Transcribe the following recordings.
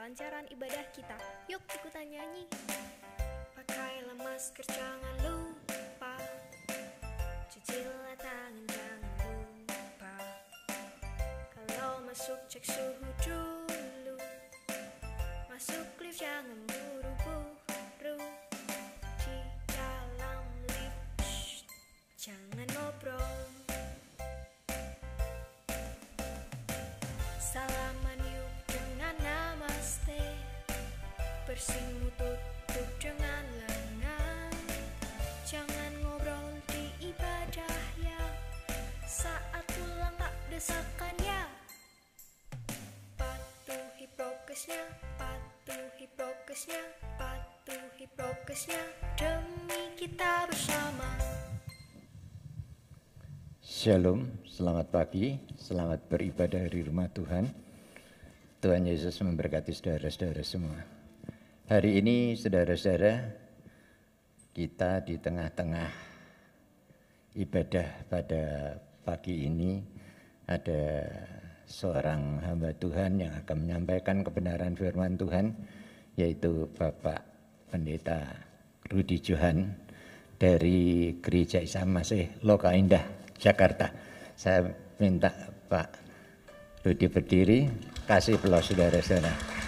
kelancaran ibadah kita. Yuk ikutan nyanyi. Pakailah masker, jangan lupa. Cucilah tangan, jangan lupa. Kalau masuk cek suhu dulu. Masuk lift jangan buru-buru. Di dalam lift jangan ngobrol. Salaman yuk dengan namaste. Bersimu tutup dengan lengan. Jangan ngobrol di ibadah ya. Saat pulang tak desakan ya. Patuhi prokesnya, patuhi prokesnya, patuhi prokesnya, demi kita bersama. Shalom, selamat pagi, selamat beribadah di rumah Tuhan. Tuhan Yesus memberkati saudara-saudara semua. Hari ini saudara-saudara, kita di tengah-tengah ibadah pada pagi ini ada seorang hamba Tuhan yang akan menyampaikan kebenaran firman Tuhan, yaitu Bapak Pendeta Rudi Johan dari Gereja Isa Masih Loka Indah, Jakarta. Saya minta Pak Rudi berdiri, kasih pelos saudara-saudara.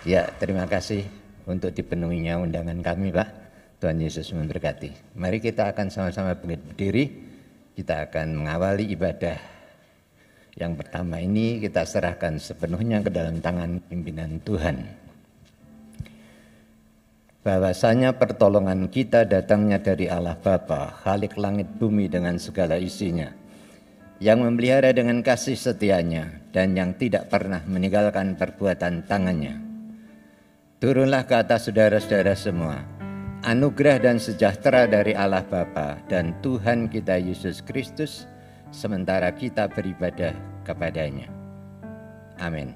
Ya, terima kasih untuk dipenuhinya undangan kami, Pak. Tuhan Yesus memberkati. Mari kita akan sama-sama berdiri. Kita akan mengawali ibadah. Yang pertama ini kita serahkan sepenuhnya ke dalam tangan pimpinan Tuhan. Bahwasanya pertolongan kita datangnya dari Allah Bapa, Khalik langit bumi dengan segala isinya, yang memelihara dengan kasih setianya dan yang tidak pernah meninggalkan perbuatan tangannya. Turunlah ke atas saudara-saudara semua, anugerah dan sejahtera dari Allah Bapa dan Tuhan kita Yesus Kristus, sementara kita beribadah kepadanya. Amin.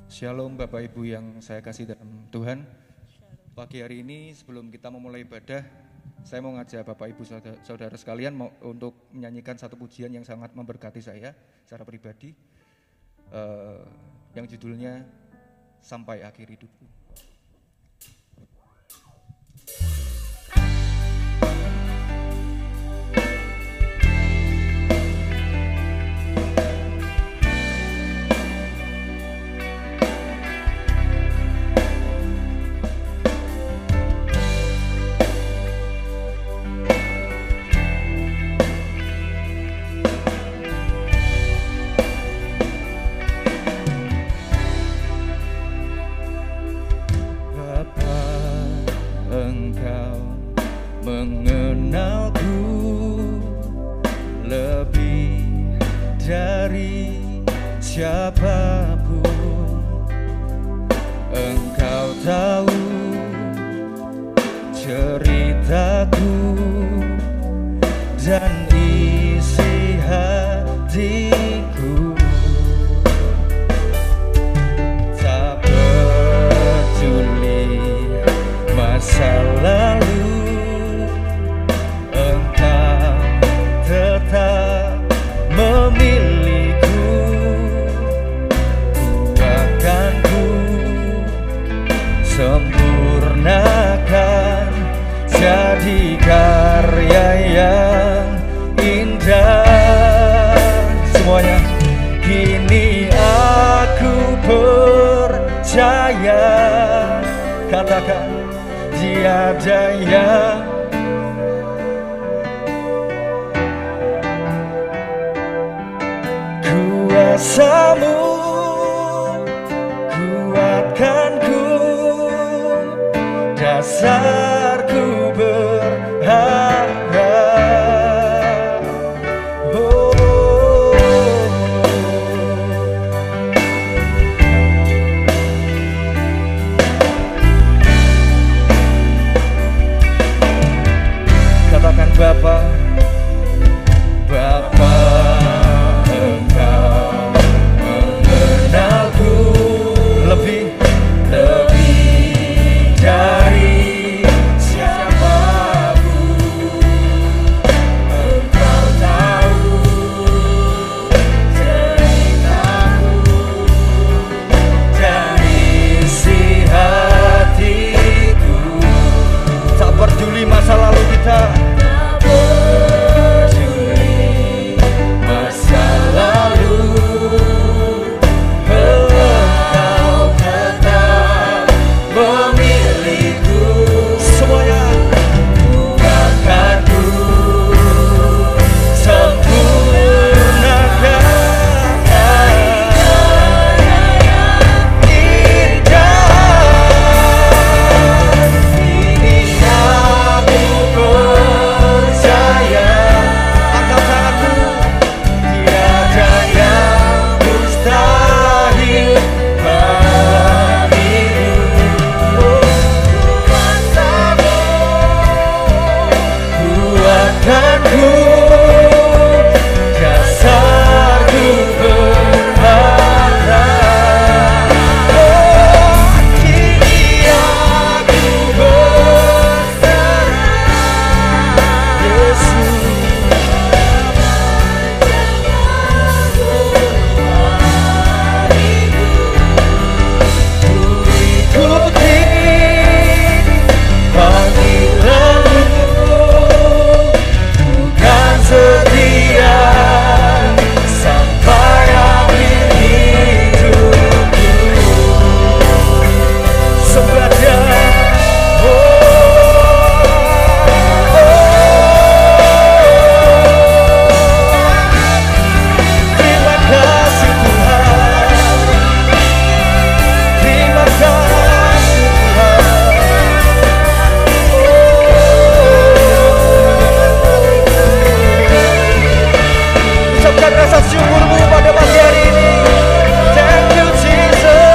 Shalom Bapak Ibu yang saya kasih dalam Tuhan. Pagi hari ini sebelum kita memulai ibadah, saya mau ngajak Bapak Ibu saudara sekalian untuk menyanyikan satu pujian yang sangat memberkati saya secara pribadi, yang judulnya Sampai Akhir Hidupku. Siapapun engkau tahu ceritaku dan isi hatiku. Tak peduli masa lalu, engkau tetap memilih. Sempurnakan jadi karya yang indah. Semuanya. Kini aku percaya, katakan tiada yang kuasamu kuatkanku. Dasarku berharap, oh. Katakan Bapa, Bapa, Engkau mengenalku lebih dari takkanku dasarku berharap. Oh, kini aku berserah Yesus. Ikuti panggilanmu, bukan setia sampai akhir hidupku. Sebagai terima kasih Tuhan, terima kasih Tuhan. Ucapkan rasa syukurmu pada pagi hari ini. Thank you Jesus.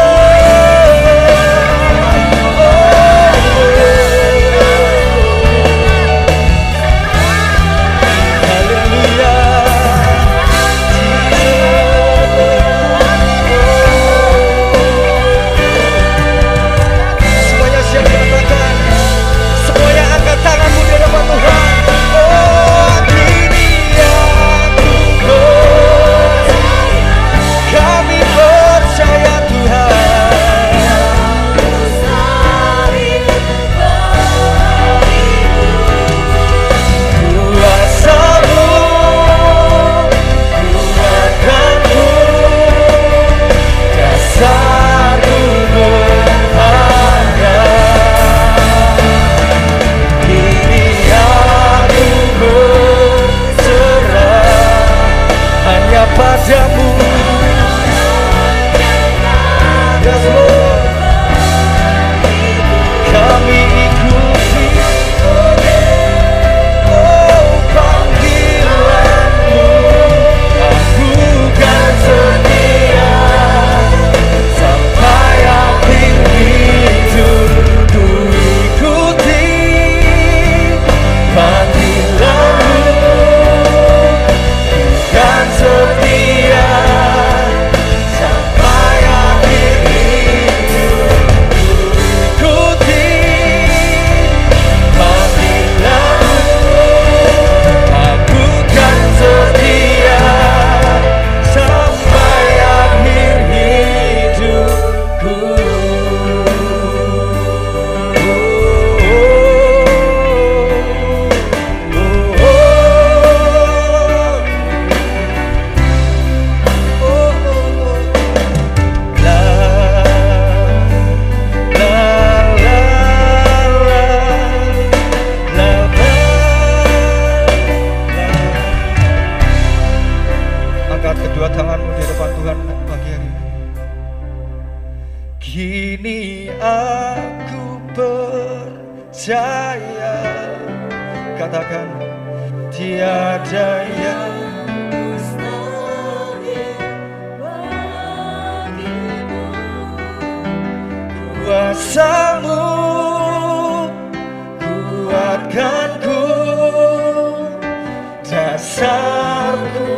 Haleluya. Semuanya siap dikatakan, semuanya angkat tanganmu di hadapan Tuhan. Oh, kini aku percaya, kami percaya Tuhan. Kuasa-Mu kuatkanku, dasarku berharap. Kini aku berserah hanya padamu. Yes, Lord. Kami ikuti panggilanmu, aku kan setia sampai akhir hidupku. Ikuti panggilanmu, kan setia sampai akhir hidupku. Ikuti panggilanmu, aku kan setia sampai akhir hidupku. Angkat kedua tanganmu di depan Tuhan pagi hari ini. Kini aku percaya, katakan tiada yang kuasa-Mu kuatkanku, dasarku.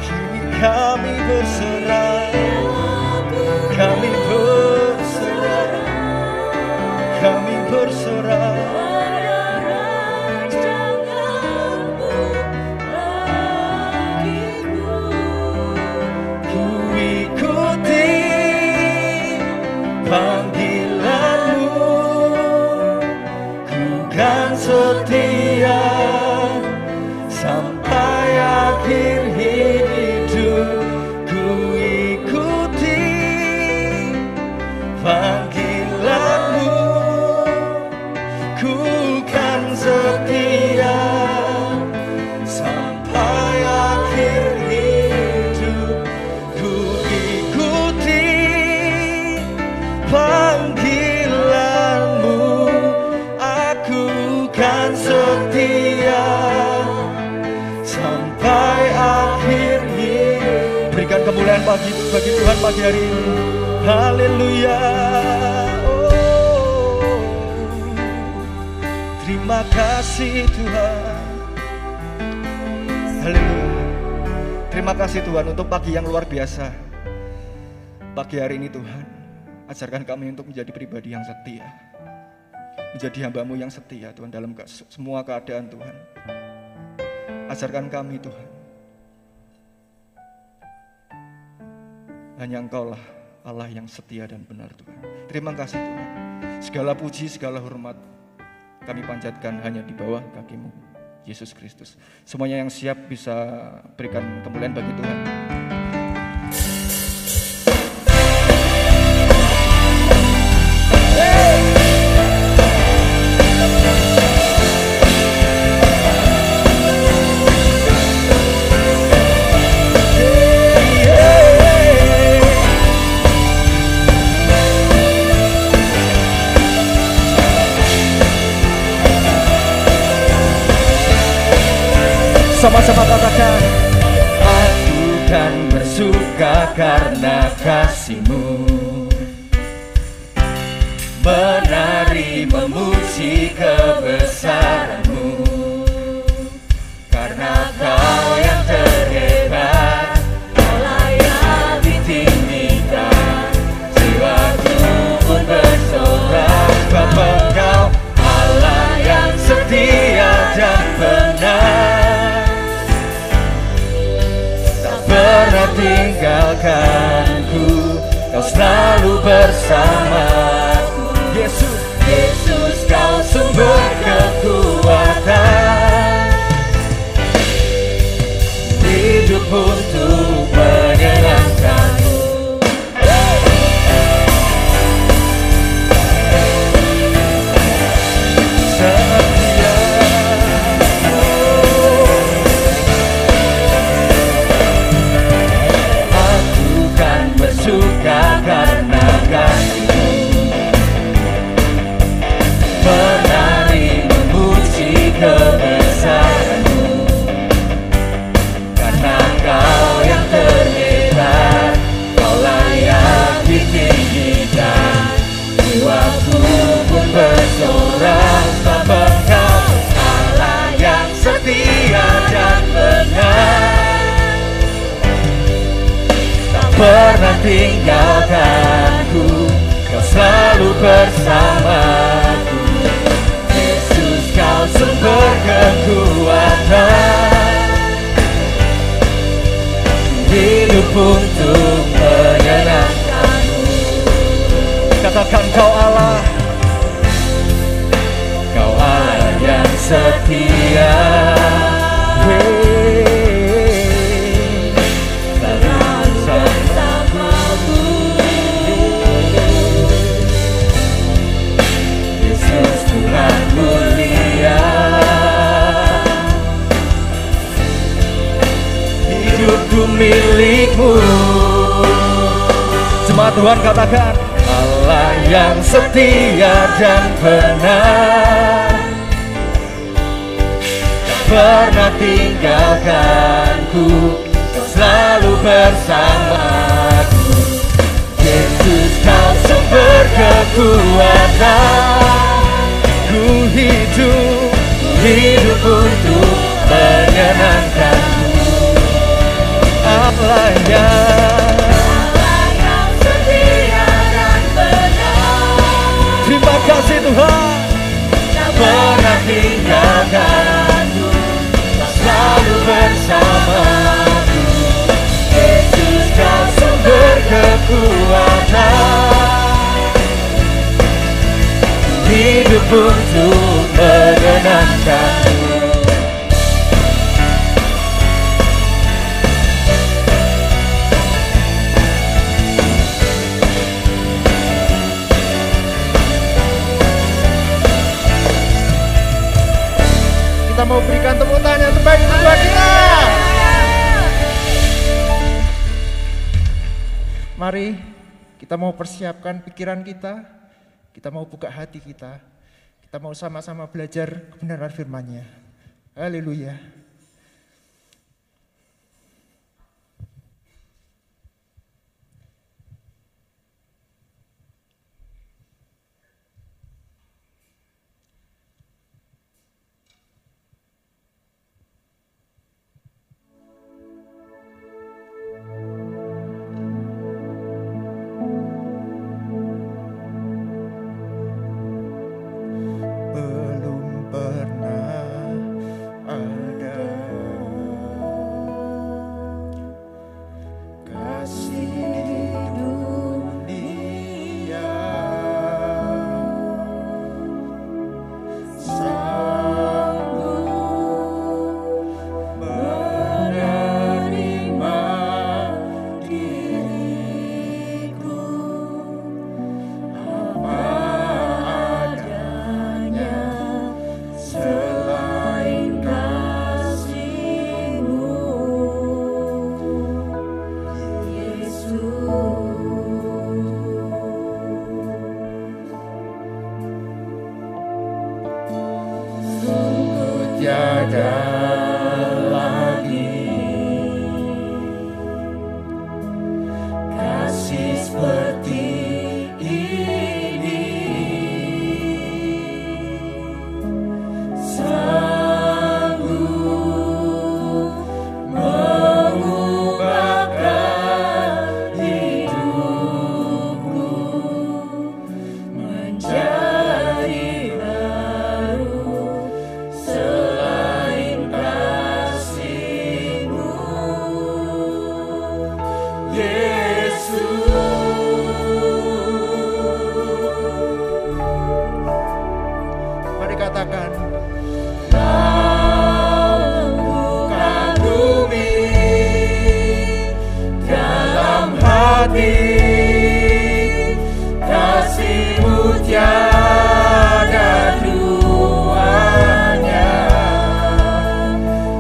Kini kami berserah, kami berserah, kami berserah. Ku ikuti panggilanmu, ku kan setia sampai akhir hidup. Ku ikuti panggilanmu, ku kan setia sampai akhir hidup. Ku ikuti panggilanmu, aku kan setia sampai akhir hidup. Berikan kemuliaan bagi Tuhan pagi hari ini. Haleluya. Oh, kasih Tuhan. Haleluya. Terima kasih Tuhan untuk pagi yang luar biasa. Pagi hari ini Tuhan, ajarkan kami untuk menjadi pribadi yang setia, menjadi hamba-Mu yang setia Tuhan dalam semua keadaan Tuhan. Ajarkan kami Tuhan, hanya Engkau-lah Allah yang setia dan benar Tuhan. Terima kasih Tuhan. Segala puji, segala hormat kami panjatkan hanya di bawah kaki-Mu, Yesus Kristus. Semuanya yang siap bisa berikan kemuliaan bagi Tuhan. Sama-sama katakan, aku kan bersuka karena kasih-Mu, menari memuji kebesaran-Mu, karena Kau yang terhebat, Kau layak ditinggikan, jiwaku pun bersorak sebab Engkau Allah yang setia dan benar. Pernah tinggalkanku, Kau selalu bersamaku. Yesus, Yesus, Kau sumber kekuatan, hidup untuk menyenangkan-Mu. Suka karena kasih-Mu, menari memuji kebesaran-Mu, karena Kau yang terhebat, Kau layak ditinggikan, jiwaku pun bersorak sebab Engkau Allah yang setia dan benar. Pernah tinggalkanku, Kau selalu bersamaku. Yesus, Kau sumber kekuatan, hidup untuk menyenangkan-Mu. Katakan, Kau Allah, Kau Allah yang setia. Hidupku milik-Mu. Jemaat Tuhan katakan, Allah yang setia dan benar, tak pernah tinggalkanku, Kau selalu bersamaku. Yesus, Kau sumber kekuatan, ku hidup untuk menyenangkan-Mu. Allah yang setia dan benar. Terima kasih Tuhan, tak pernah tinggalkanku, Kau selalu bersamaku. Yesus, Kau sumber kekuatan, hidup untuk menyenangkan-Mu. Kita mau berikan tepuk tangan yang terbaik untuk Tuhan kita. Mari kita mau persiapkan pikiran kita mau buka hati kita mau sama-sama belajar kebenaran firman-Nya. Haleluya. belum pernah ada. Kasih di dunia sanggup menerima diriku apa adanya selain kasih-Mu, Yesus. Sungguh tiada lagi kasih seperti ini, sanggup mengubahkan hidupku menjadi baru selain kasih-Mu, Yesus. Mari katakan, Kau bukan bumi dalam hati, kasih-Mu tiada duanya.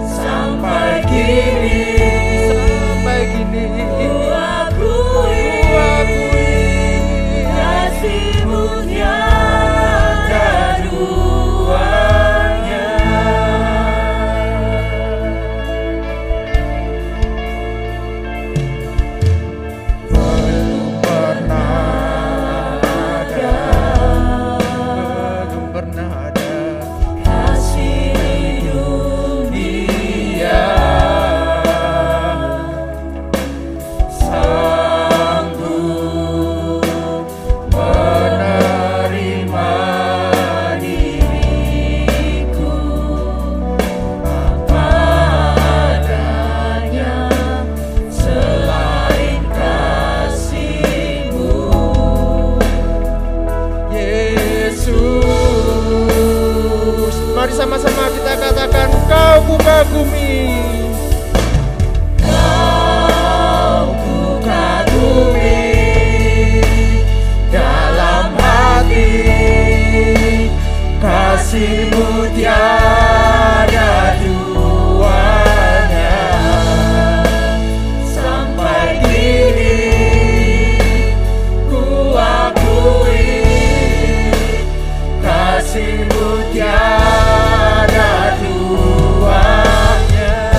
Sampai kini ku akui kasih-Mu tiada duanya. Belum pernah ada kasih di dunia sanggup menerima diriku apa adanya selain kasih-Mu, Yesus. Mari sama-sama kita katakan, Kau kukagumi, Kau kukagumi dalam hati, kasih-Mu tiada duanya. Sampai kini ku akui kasih-Mu tiada duanya.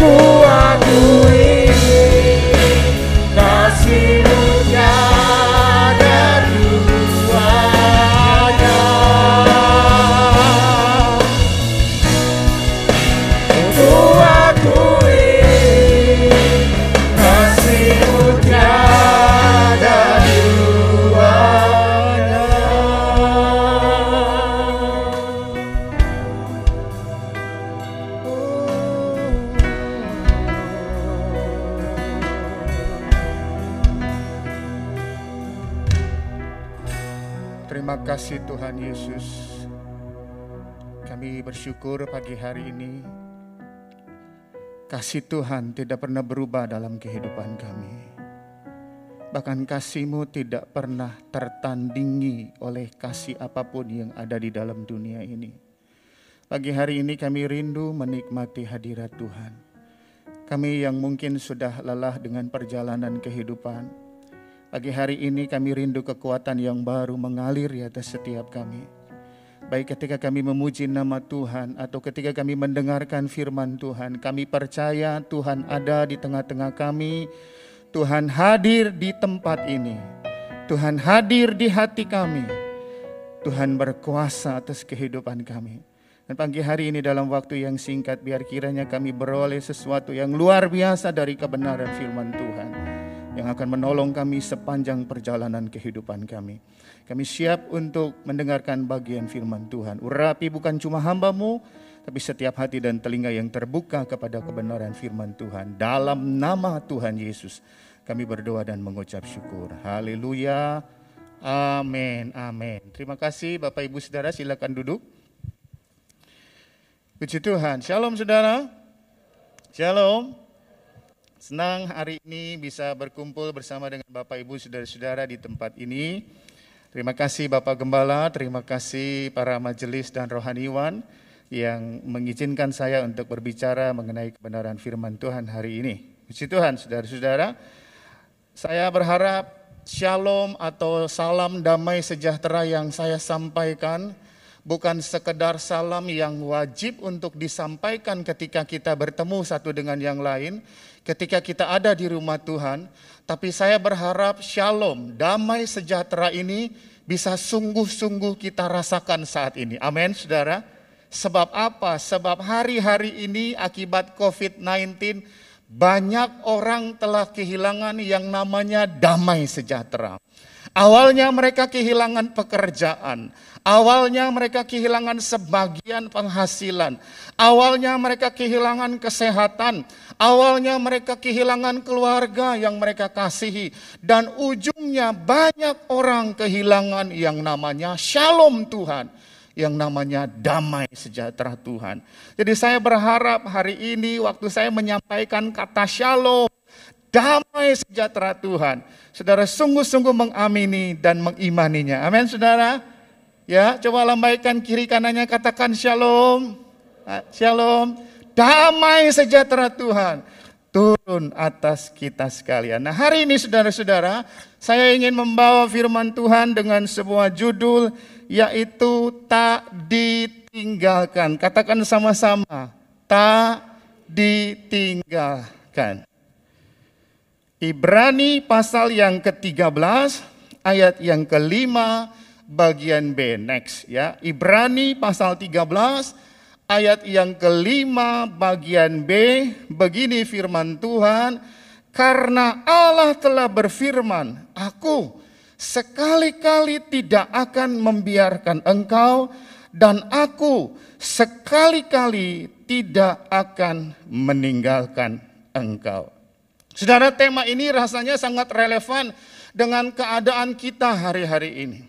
ku akui kasih-Mu tiada duanya. Ku akui kasih-Mu tiada duanya. Terima kasih Tuhan Yesus. Kami bersyukur pagi hari ini. Kasih Tuhan tidak pernah berubah dalam kehidupan kami. Bahkan kasih-Mu tidak pernah tertandingi oleh kasih apapun yang ada di dalam dunia ini. Pagi hari ini kami rindu menikmati hadirat Tuhan. Kami yang mungkin sudah lelah dengan perjalanan kehidupan, pagi hari ini kami rindu kekuatan yang baru mengalir di atas setiap kami. Baik ketika kami memuji nama Tuhan atau ketika kami mendengarkan firman Tuhan, kami percaya Tuhan ada di tengah-tengah kami. Tuhan hadir di tempat ini. Tuhan hadir di hati kami. Tuhan berkuasa atas kehidupan kami. Dan pagi hari ini dalam waktu yang singkat, biar kiranya kami beroleh sesuatu yang luar biasa dari kebenaran firman Tuhan, yang akan menolong kami sepanjang perjalanan kehidupan kami. Kami siap untuk mendengarkan bagian firman Tuhan. Urapi bukan cuma hamba-Mu, tapi setiap hati dan telinga yang terbuka kepada kebenaran firman Tuhan. Dalam nama Tuhan Yesus, kami berdoa dan mengucap syukur. Haleluya. Amin. Amin. Terima kasih Bapak Ibu Saudara, silakan duduk. Puji Tuhan. Shalom saudara. Shalom. Senang hari ini bisa berkumpul bersama dengan Bapak Ibu Saudara-saudara di tempat ini. Terima kasih Bapak Gembala, terima kasih para majelis dan rohaniwan yang mengizinkan saya untuk berbicara mengenai kebenaran firman Tuhan hari ini. Puji Tuhan saudara-saudara. Saya berharap shalom atau salam damai sejahtera yang saya sampaikan bukan sekedar salam yang wajib untuk disampaikan ketika kita bertemu satu dengan yang lain, ketika kita ada di rumah Tuhan, tapi saya berharap shalom, damai sejahtera ini bisa sungguh-sungguh kita rasakan saat ini. Amin, saudara. Sebab apa? Sebab hari-hari ini akibat COVID-19, banyak orang telah kehilangan yang namanya damai sejahtera. Awalnya mereka kehilangan pekerjaan. Awalnya mereka kehilangan sebagian penghasilan. Awalnya mereka kehilangan kesehatan. Awalnya mereka kehilangan keluarga yang mereka kasihi. Dan ujungnya banyak orang kehilangan yang namanya shalom Tuhan. Yang namanya damai sejahtera Tuhan. Jadi saya berharap hari ini waktu saya menyampaikan kata shalom, damai sejahtera Tuhan, saudara sungguh-sungguh mengamini dan mengimaninya. Amin saudara. Ya, coba lambaikan kiri kanannya, katakan shalom. Shalom, damai sejahtera Tuhan turun atas kita sekalian. Nah hari ini saudara-saudara, saya ingin membawa firman Tuhan dengan sebuah judul, yaitu tak ditinggalkan. Katakan sama-sama, tak ditinggalkan. Ibrani pasal yang ke-13 ayat yang ke-5 bagian B. Next ya. Ibrani pasal 13 ayat yang ke-5 bagian B. Begini firman Tuhan, karena Allah telah berfirman, aku sekali-kali tidak akan membiarkan engkau, dan aku sekali-kali tidak akan meninggalkan engkau. Saudara, tema ini rasanya sangat relevan dengan keadaan kita hari-hari ini.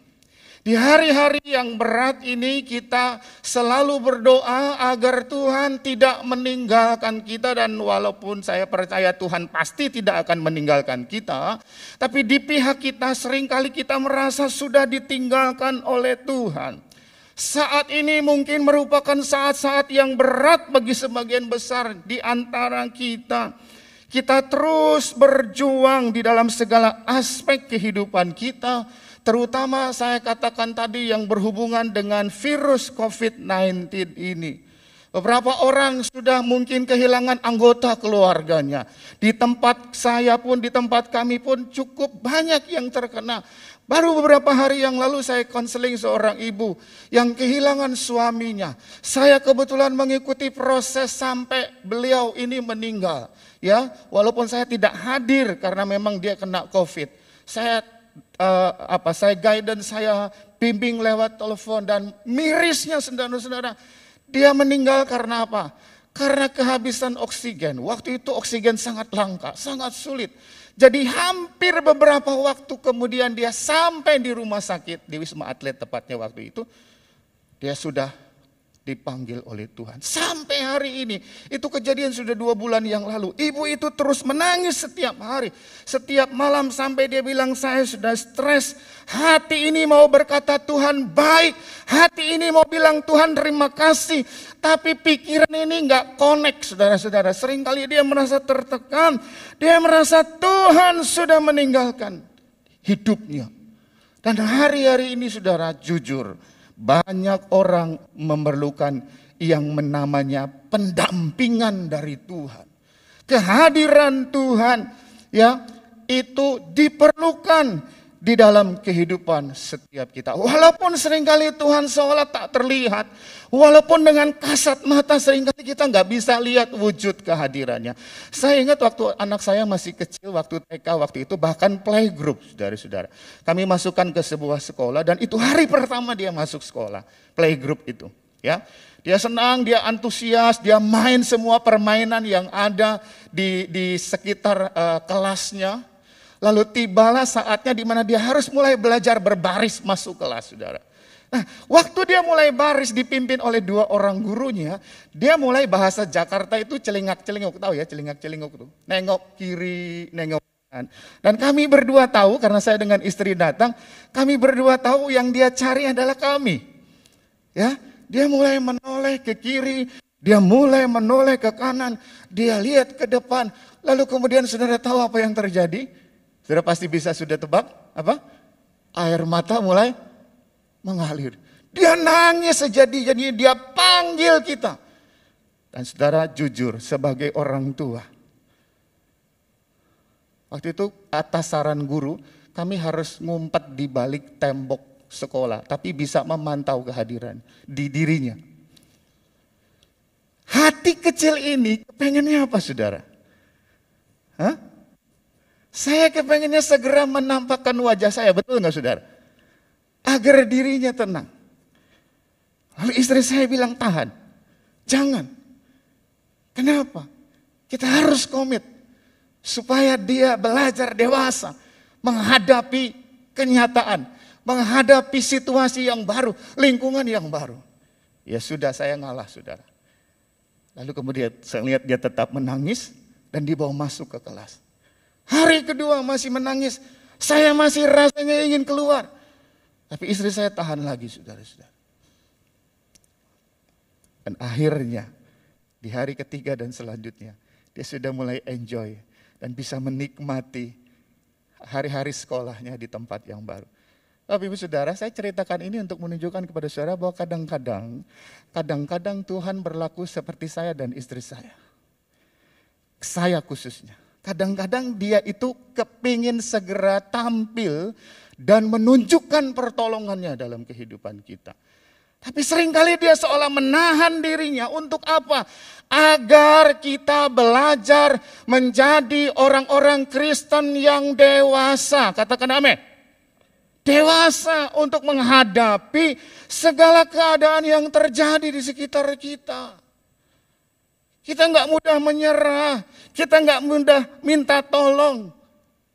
Di hari-hari yang berat ini kita selalu berdoa agar Tuhan tidak meninggalkan kita, dan walaupun saya percaya Tuhan pasti tidak akan meninggalkan kita, tapi di pihak kita seringkali kita merasa sudah ditinggalkan oleh Tuhan. Saat ini mungkin merupakan saat-saat yang berat bagi sebagian besar di antara kita. Kita terus berjuang di dalam segala aspek kehidupan kita, terutama saya katakan tadi yang berhubungan dengan virus COVID-19 ini. Beberapa orang sudah mungkin kehilangan anggota keluarganya. Di tempat saya pun, di tempat kami pun cukup banyak yang terkena. Baru beberapa hari yang lalu saya konseling seorang ibu yang kehilangan suaminya. Saya kebetulan mengikuti proses sampai beliau ini meninggal. Ya, walaupun saya tidak hadir karena memang dia kena COVID. Saya guidance, saya bimbing lewat telepon, dan mirisnya saudara-saudara, dia meninggal karena apa? Karena kehabisan oksigen. Waktu itu oksigen sangat langka, sangat sulit. Jadi hampir beberapa waktu kemudian dia sampai di rumah sakit, di Wisma Atlet tepatnya waktu itu, dia sudah dipanggil oleh Tuhan. Sampai hari ini, itu kejadian sudah 2 bulan yang lalu. Ibu itu terus menangis setiap hari, setiap malam, sampai dia bilang, saya sudah stres. Hati ini mau berkata Tuhan baik, hati ini mau bilang Tuhan terima kasih, tapi pikiran ini gak connect, saudara-saudara. Seringkali dia merasa tertekan, dia merasa Tuhan sudah meninggalkan hidupnya. Dan hari-hari ini saudara, jujur, banyak orang memerlukan yang namanya pendampingan dari Tuhan. Kehadiran Tuhan ya itu diperlukan di dalam kehidupan setiap kita. Walaupun seringkali Tuhan seolah tak terlihat, walaupun dengan kasat mata seringkali kita nggak bisa lihat wujud kehadirannya. Saya ingat waktu anak saya masih kecil, waktu TK waktu itu, bahkan playgroup, saudara-saudara. Kami masukkan ke sebuah sekolah, dan itu hari pertama dia masuk sekolah, playgroup itu. Ya, dia senang, dia antusias, dia main semua permainan yang ada di sekitar kelasnya. Lalu tibalah saatnya di mana dia harus mulai belajar berbaris masuk kelas, saudara. Nah, waktu dia mulai baris dipimpin oleh 2 orang gurunya, dia mulai bahasa Jakarta itu celingak-celinguk, tahu ya celingak-celinguk itu. Nengok kiri, nengok kanan. Dan kami berdua tahu, karena saya dengan istri datang, kami berdua tahu yang dia cari adalah kami. Ya, dia mulai menoleh ke kiri, dia mulai menoleh ke kanan, dia lihat ke depan. Lalu kemudian saudara tahu apa yang terjadi? Saudara pasti bisa sudah tebak, apa? Air mata mulai mengalir. Dia nangis sejadi-jadinya, dia panggil kita. Dan saudara jujur sebagai orang tua, waktu itu atas saran guru, kami harus ngumpet di balik tembok sekolah, tapi bisa memantau kehadiran di dirinya. Hati kecil ini kepengennya apa, saudara? Hah? Saya kepengennya segera menampakkan wajah saya, betul nggak saudara? Agar dirinya tenang. Lalu istri saya bilang, tahan, jangan. Kenapa? Kita harus komit supaya dia belajar dewasa, menghadapi kenyataan, menghadapi situasi yang baru, lingkungan yang baru. Ya sudah, saya ngalah, saudara. Lalu kemudian saya lihat dia tetap menangis dan dibawa masuk ke kelas. Hari kedua masih menangis, saya masih rasanya ingin keluar. Tapi istri saya tahan lagi, saudara-saudara. Dan akhirnya di hari ketiga dan selanjutnya, dia sudah mulai enjoy dan bisa menikmati hari-hari sekolahnya di tempat yang baru. Bapak Ibu Saudara, saya ceritakan ini untuk menunjukkan kepada saudara bahwa kadang-kadang Tuhan berlaku seperti saya dan istri saya. Saya khususnya. Kadang-kadang dia itu kepingin segera tampil dan menunjukkan pertolongannya dalam kehidupan kita. Tapi seringkali dia seolah menahan dirinya untuk apa? Agar kita belajar menjadi orang-orang Kristen yang dewasa. Katakan amin. Dewasa untuk menghadapi segala keadaan yang terjadi di sekitar kita. Kita nggak mudah menyerah, kita nggak mudah minta tolong.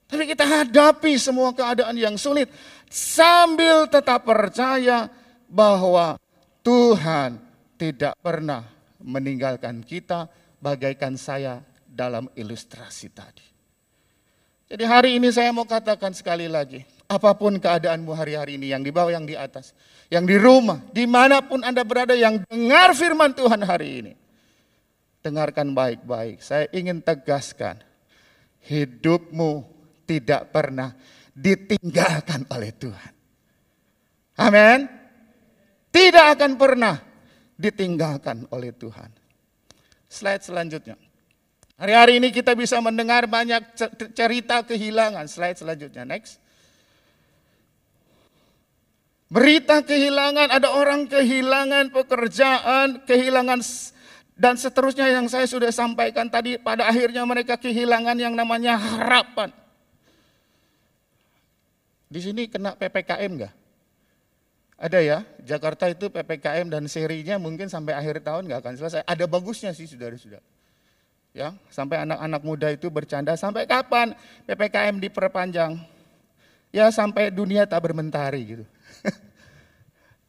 Tapi kita hadapi semua keadaan yang sulit sambil tetap percaya bahwa Tuhan tidak pernah meninggalkan kita, bagaikan saya dalam ilustrasi tadi. Jadi hari ini saya mau katakan sekali lagi, apapun keadaanmu hari-hari ini, yang di bawah, yang di atas, yang di rumah, dimanapun Anda berada yang dengar firman Tuhan hari ini. Dengarkan baik-baik, saya ingin tegaskan, hidupmu tidak pernah ditinggalkan oleh Tuhan. Amin. Tidak akan pernah. ditinggalkan oleh Tuhan. Slide selanjutnya. Hari-hari ini kita bisa mendengar banyak cerita kehilangan. Slide selanjutnya, next. Berita kehilangan, ada orang kehilangan pekerjaan, kehilangan dan seterusnya yang saya sudah sampaikan tadi. Pada akhirnya mereka kehilangan yang namanya harapan. Di sini kena PPKM enggak? Ada ya, Jakarta itu PPKM dan serinya mungkin sampai akhir tahun enggak akan selesai. Ada bagusnya sih saudara-saudara. Ya, sampai anak-anak muda itu bercanda, sampai kapan PPKM diperpanjang? Ya sampai dunia tak bermentari gitu.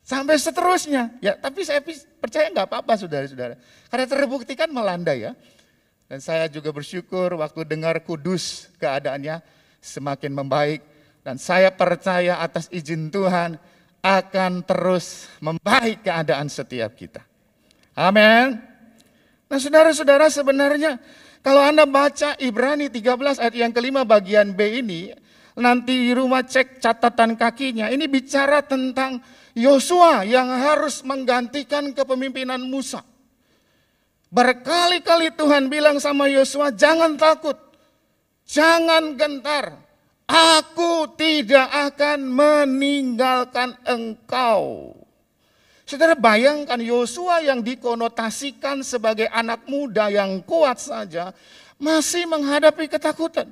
Sampai seterusnya. Ya, tapi saya percaya enggak apa-apa saudara-saudara. Karena terbukti kan melanda ya. Dan saya juga bersyukur waktu dengar Kudus keadaannya semakin membaik. Dan saya percaya atas izin Tuhan akan terus membaik keadaan setiap kita. Amin. Nah saudara-saudara sebenarnya kalau Anda baca Ibrani 13 ayat yang kelima bagian B ini, nanti di rumah cek catatan kakinya, ini bicara tentang Yosua yang harus menggantikan kepemimpinan Musa. Berkali-kali Tuhan bilang sama Yosua, jangan takut, jangan gentar, aku tidak akan meninggalkan engkau. Saudara bayangkan Yosua yang dikonotasikan sebagai anak muda yang kuat saja, masih menghadapi ketakutan.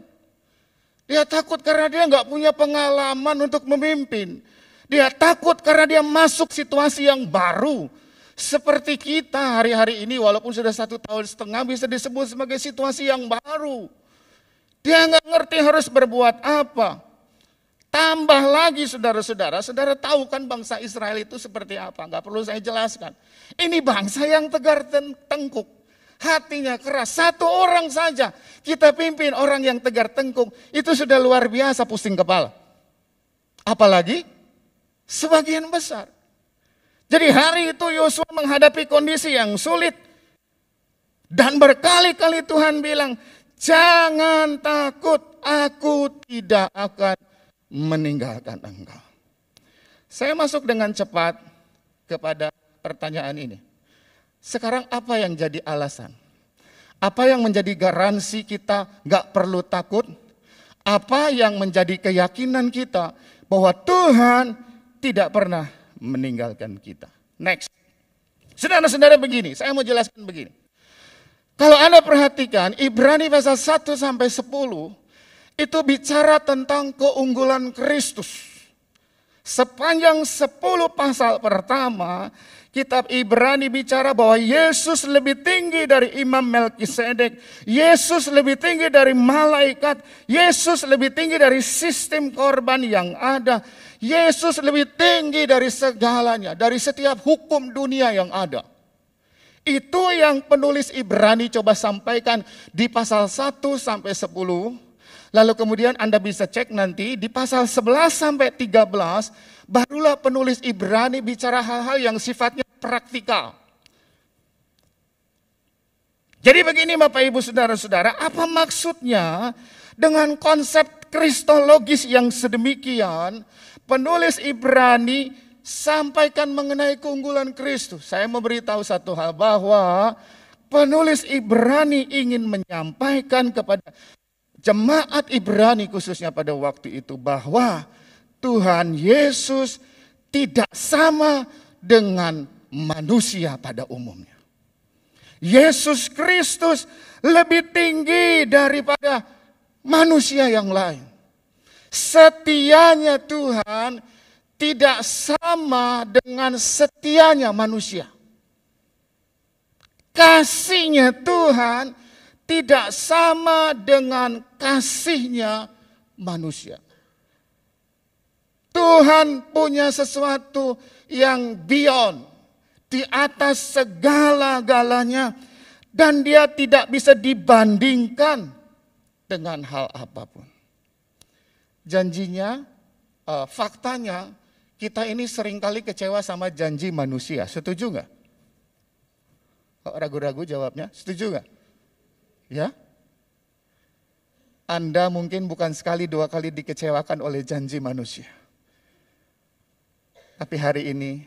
Dia takut karena dia nggak punya pengalaman untuk memimpin. Dia takut karena dia masuk situasi yang baru. Seperti kita hari-hari ini walaupun sudah 1,5 tahun bisa disebut sebagai situasi yang baru. Dia nggak ngerti harus berbuat apa. Tambah lagi saudara-saudara, saudara tahu kan bangsa Israel itu seperti apa. Nggak perlu saya jelaskan. Ini bangsa yang tegar tengkuk. Hatinya keras, satu orang saja kita pimpin orang yang tegar tengkuk. Itu sudah luar biasa pusing kepala. Apalagi sebagian besar. Jadi hari itu Yosua menghadapi kondisi yang sulit. Dan berkali-kali Tuhan bilang, jangan takut, aku tidak akan meninggalkan engkau. Saya masuk dengan cepat kepada pertanyaan ini. Sekarang apa yang jadi alasan? Apa yang menjadi garansi kita gak perlu takut? Apa yang menjadi keyakinan kita bahwa Tuhan tidak pernah meninggalkan kita? Next. Saudara-saudara begini, saya mau jelaskan begini. Kalau Anda perhatikan Ibrani pasal 1 sampai 10 itu bicara tentang keunggulan Kristus. Sepanjang 10 pasal pertama kitab Ibrani bicara bahwa Yesus lebih tinggi dari Imam Melkisedek, Yesus lebih tinggi dari malaikat, Yesus lebih tinggi dari sistem korban yang ada, Yesus lebih tinggi dari segalanya, dari setiap hukum dunia yang ada. Itu yang penulis Ibrani coba sampaikan di pasal 1 sampai 10. Lalu kemudian Anda bisa cek nanti di pasal 11 sampai 13, barulah penulis Ibrani bicara hal-hal yang sifatnya praktikal. Jadi begini Bapak Ibu Saudara-saudara, apa maksudnya dengan konsep kristologis yang sedemikian? Penulis Ibrani sampaikan mengenai keunggulan Kristus. Saya memberitahu satu hal bahwa penulis Ibrani ingin menyampaikan kepada jemaat Ibrani khususnya pada waktu itu bahwa Tuhan Yesus tidak sama dengan manusia pada umumnya. Yesus Kristus lebih tinggi daripada manusia yang lain. Setianya Tuhan tidak sama dengan setianya manusia. Kasihnya Tuhan tidak sama dengan kasihnya manusia. Tuhan punya sesuatu yang beyond, di atas segala-galanya, dan dia tidak bisa dibandingkan dengan hal apapun. Janjinya, faktanya, kita ini seringkali kecewa sama janji manusia. Setuju nggak? Kok ragu-ragu jawabnya? Setuju nggak? Ya? Anda mungkin bukan sekali dua kali dikecewakan oleh janji manusia. Tapi hari ini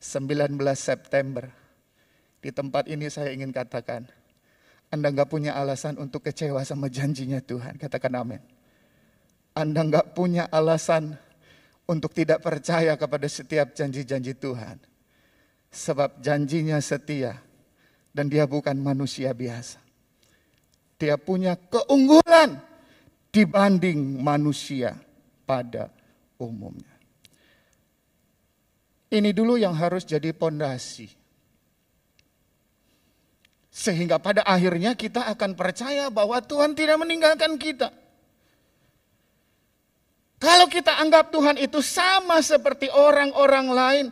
19 September Di tempat ini saya ingin katakan, Anda nggak punya alasan untuk kecewa sama janjinya Tuhan. Katakan amin. Anda nggak punya alasan untuk tidak percaya kepada setiap janji-janji Tuhan. Sebab janjinya setia dan dia bukan manusia biasa. Dia punya keunggulan dibanding manusia pada umumnya. Ini dulu yang harus jadi pondasi. Sehingga pada akhirnya kita akan percaya bahwa Tuhan tidak meninggalkan kita. Kalau kita anggap Tuhan itu sama seperti orang-orang lain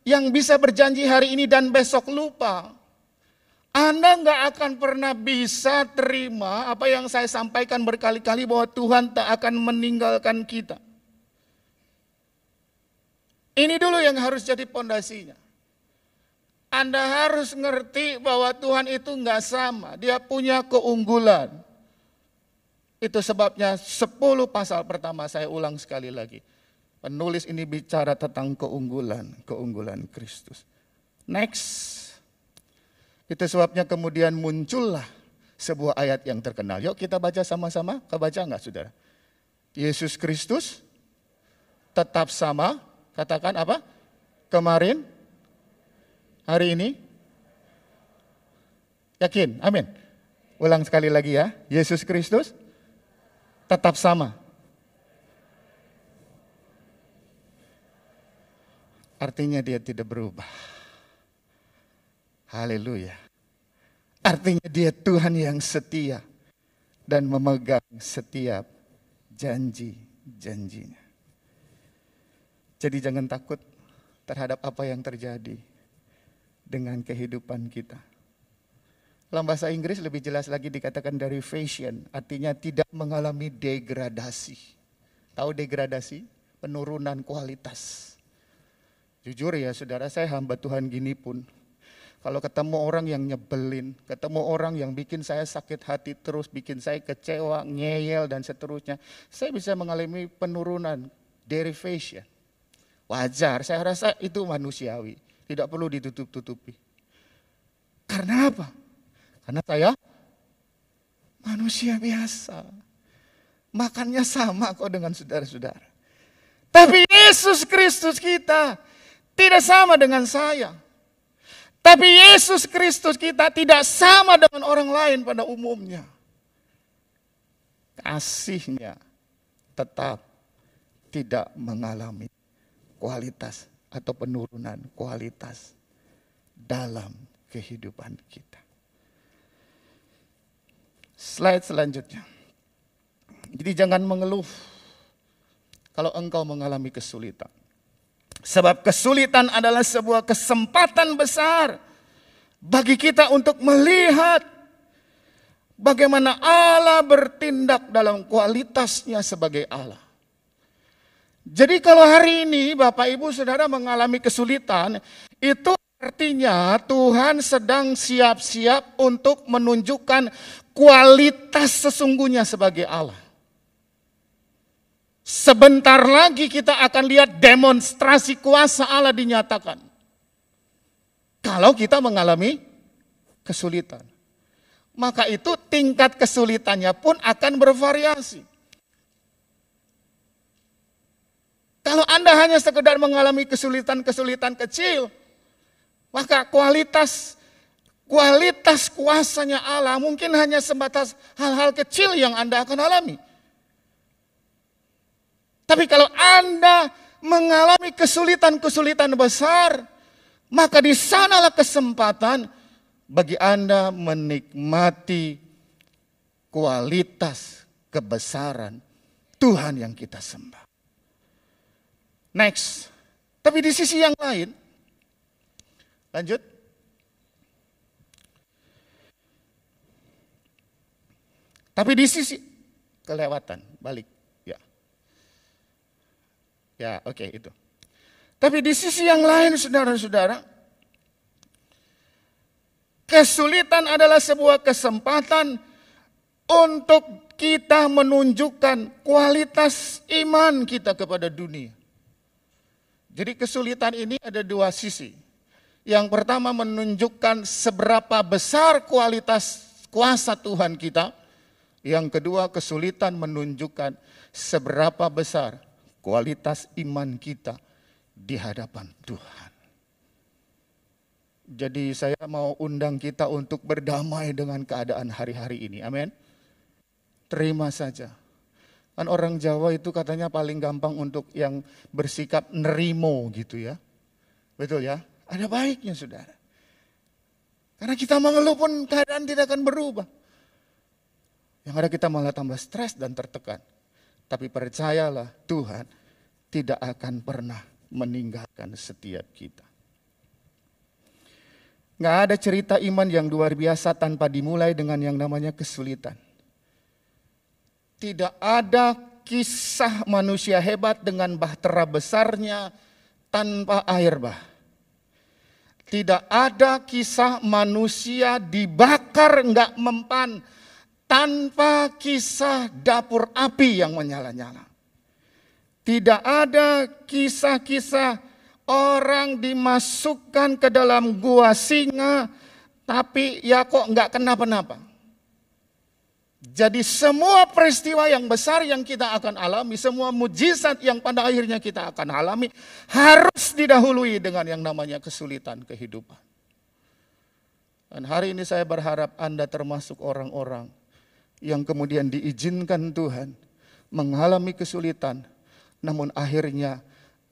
yang bisa berjanji hari ini dan besok lupa, Anda nggak akan pernah bisa terima apa yang saya sampaikan berkali-kali bahwa Tuhan tak akan meninggalkan kita. Ini dulu yang harus jadi pondasinya. Anda harus ngerti bahwa Tuhan itu nggak sama, Dia punya keunggulan. Itu sebabnya 10 pasal pertama saya ulang sekali lagi. Penulis ini bicara tentang keunggulan Kristus. Next. Itu sebabnya kemudian muncullah sebuah ayat yang terkenal. Yuk kita baca sama-sama, kebaca nggak saudara? Yesus Kristus tetap sama, katakan apa? Kemarin, hari ini? Yakin? Amin. Ulang sekali lagi ya. Yesus Kristus tetap sama. Artinya dia tidak berubah. Haleluya. Artinya dia Tuhan yang setia dan memegang setiap janji-janjinya. Jadi jangan takut terhadap apa yang terjadi dengan kehidupan kita. Dalam bahasa Inggris lebih jelas lagi dikatakan derivation, artinya tidak mengalami degradasi. Tahu degradasi? Penurunan kualitas. Jujur ya saudara, saya hamba Tuhan gini pun, kalau ketemu orang yang nyebelin, ketemu orang yang bikin saya sakit hati terus, bikin saya kecewa, ngeyel dan seterusnya, saya bisa mengalami penurunan, derivation. Wajar, saya rasa itu manusiawi. Tidak perlu ditutup-tutupi. Karena apa? Karena saya manusia biasa. Makannya sama kok dengan saudara-saudara. Tapi Yesus Kristus kita tidak sama dengan saya. Tapi Yesus Kristus kita tidak sama dengan orang lain pada umumnya. Kasihnya tetap tidak mengalami kualitas atau penurunan kualitas dalam kehidupan kita. Slide selanjutnya. Jadi jangan mengeluh kalau engkau mengalami kesulitan. Sebab kesulitan adalah sebuah kesempatan besar bagi kita untuk melihat bagaimana Allah bertindak dalam kualitasnya sebagai Allah. Jadi kalau hari ini Bapak Ibu Saudara mengalami kesulitan, itu artinya Tuhan sedang siap-siap untuk menunjukkan kualitas sesungguhnya sebagai Allah. Sebentar lagi kita akan lihat demonstrasi kuasa Allah dinyatakan. Kalau kita mengalami kesulitan. Maka itu tingkat kesulitannya pun akan bervariasi. Kalau Anda hanya sekedar mengalami kesulitan-kesulitan kecil, maka kualitas kuasanya Allah mungkin hanya sebatas hal-hal kecil yang Anda akan alami. Tapi kalau Anda mengalami kesulitan-kesulitan besar, maka di sanalah kesempatan bagi Anda menikmati kualitas kebesaran Tuhan yang kita sembah. Next. Tapi di sisi yang lain, lanjut. Tapi di sisi kelewatan, balik. Ya, oke, itu. Tapi di sisi yang lain, saudara-saudara, kesulitan adalah sebuah kesempatan untuk kita menunjukkan kualitas iman kita kepada dunia. Jadi kesulitan ini ada dua sisi. Yang pertama menunjukkan seberapa besar kualitas kuasa Tuhan kita. Yang kedua kesulitan menunjukkan seberapa besar kualitas iman kita di hadapan Tuhan. Jadi saya mau undang kita untuk berdamai dengan keadaan hari-hari ini. Amin. Terima saja. Kan orang Jawa itu katanya paling gampang untuk yang bersikap nerimo gitu ya. Betul ya? Ada baiknya saudara. Karena kita mengeluh pun keadaan tidak akan berubah. Yang ada kita malah tambah stres dan tertekan. Tapi percayalah Tuhan tidak akan pernah meninggalkan setiap kita. Nggak ada cerita iman yang luar biasa tanpa dimulai dengan yang namanya kesulitan. Tidak ada kisah manusia hebat dengan bahtera besarnya tanpa air bah. Tidak ada kisah manusia dibakar nggak mempan tanpa kisah dapur api yang menyala-nyala. Tidak ada kisah-kisah orang dimasukkan ke dalam gua singa, tapi ya kok nggak kenapa-napa. Jadi semua peristiwa yang besar yang kita akan alami, semua mujizat yang pada akhirnya kita akan alami, harus didahului dengan yang namanya kesulitan kehidupan. Dan hari ini saya berharap Anda termasuk orang-orang yang kemudian diizinkan Tuhan mengalami kesulitan, namun akhirnya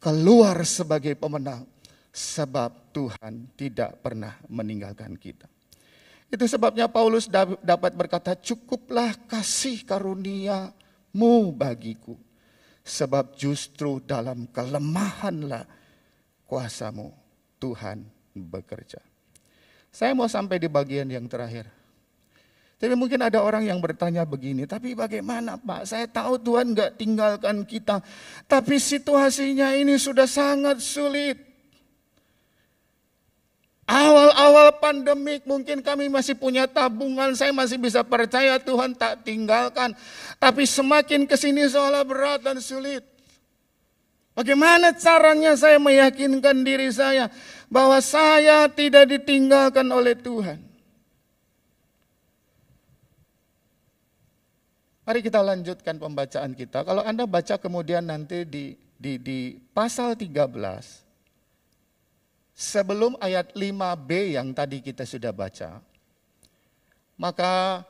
keluar sebagai pemenang sebab Tuhan tidak pernah meninggalkan kita. Itu sebabnya Paulus dapat berkata, cukuplah kasih karuniamu bagiku, sebab justru dalam kelemahanlah kuasamu Tuhan bekerja. Saya mau sampai di bagian yang terakhir. Tapi mungkin ada orang yang bertanya begini, tapi bagaimana Pak? Saya tahu Tuhan gak tinggalkan kita, tapi situasinya ini sudah sangat sulit. Awal-awal pandemik mungkin kami masih punya tabungan, saya masih bisa percaya Tuhan tak tinggalkan. Tapi semakin kesini seolah berat dan sulit. Bagaimana caranya saya meyakinkan diri saya bahwa saya tidak ditinggalkan oleh Tuhan? Mari kita lanjutkan pembacaan kita. Kalau Anda baca kemudian nanti di pasal 13, sebelum ayat 5b yang tadi kita sudah baca, maka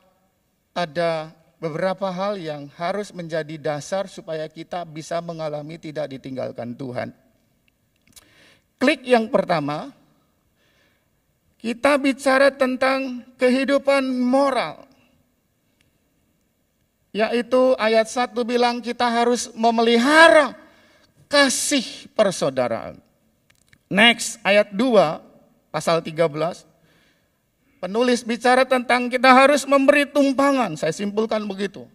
ada beberapa hal yang harus menjadi dasar supaya kita bisa mengalami tidak ditinggalkan Tuhan. Klik yang pertama, kita bicara tentang kehidupan moral. Yaitu ayat 1 bilang kita harus memelihara kasih persaudaraan. Next, ayat 2, pasal 13. Penulis bicara tentang kita harus memberi tumpangan. Saya simpulkan begitu.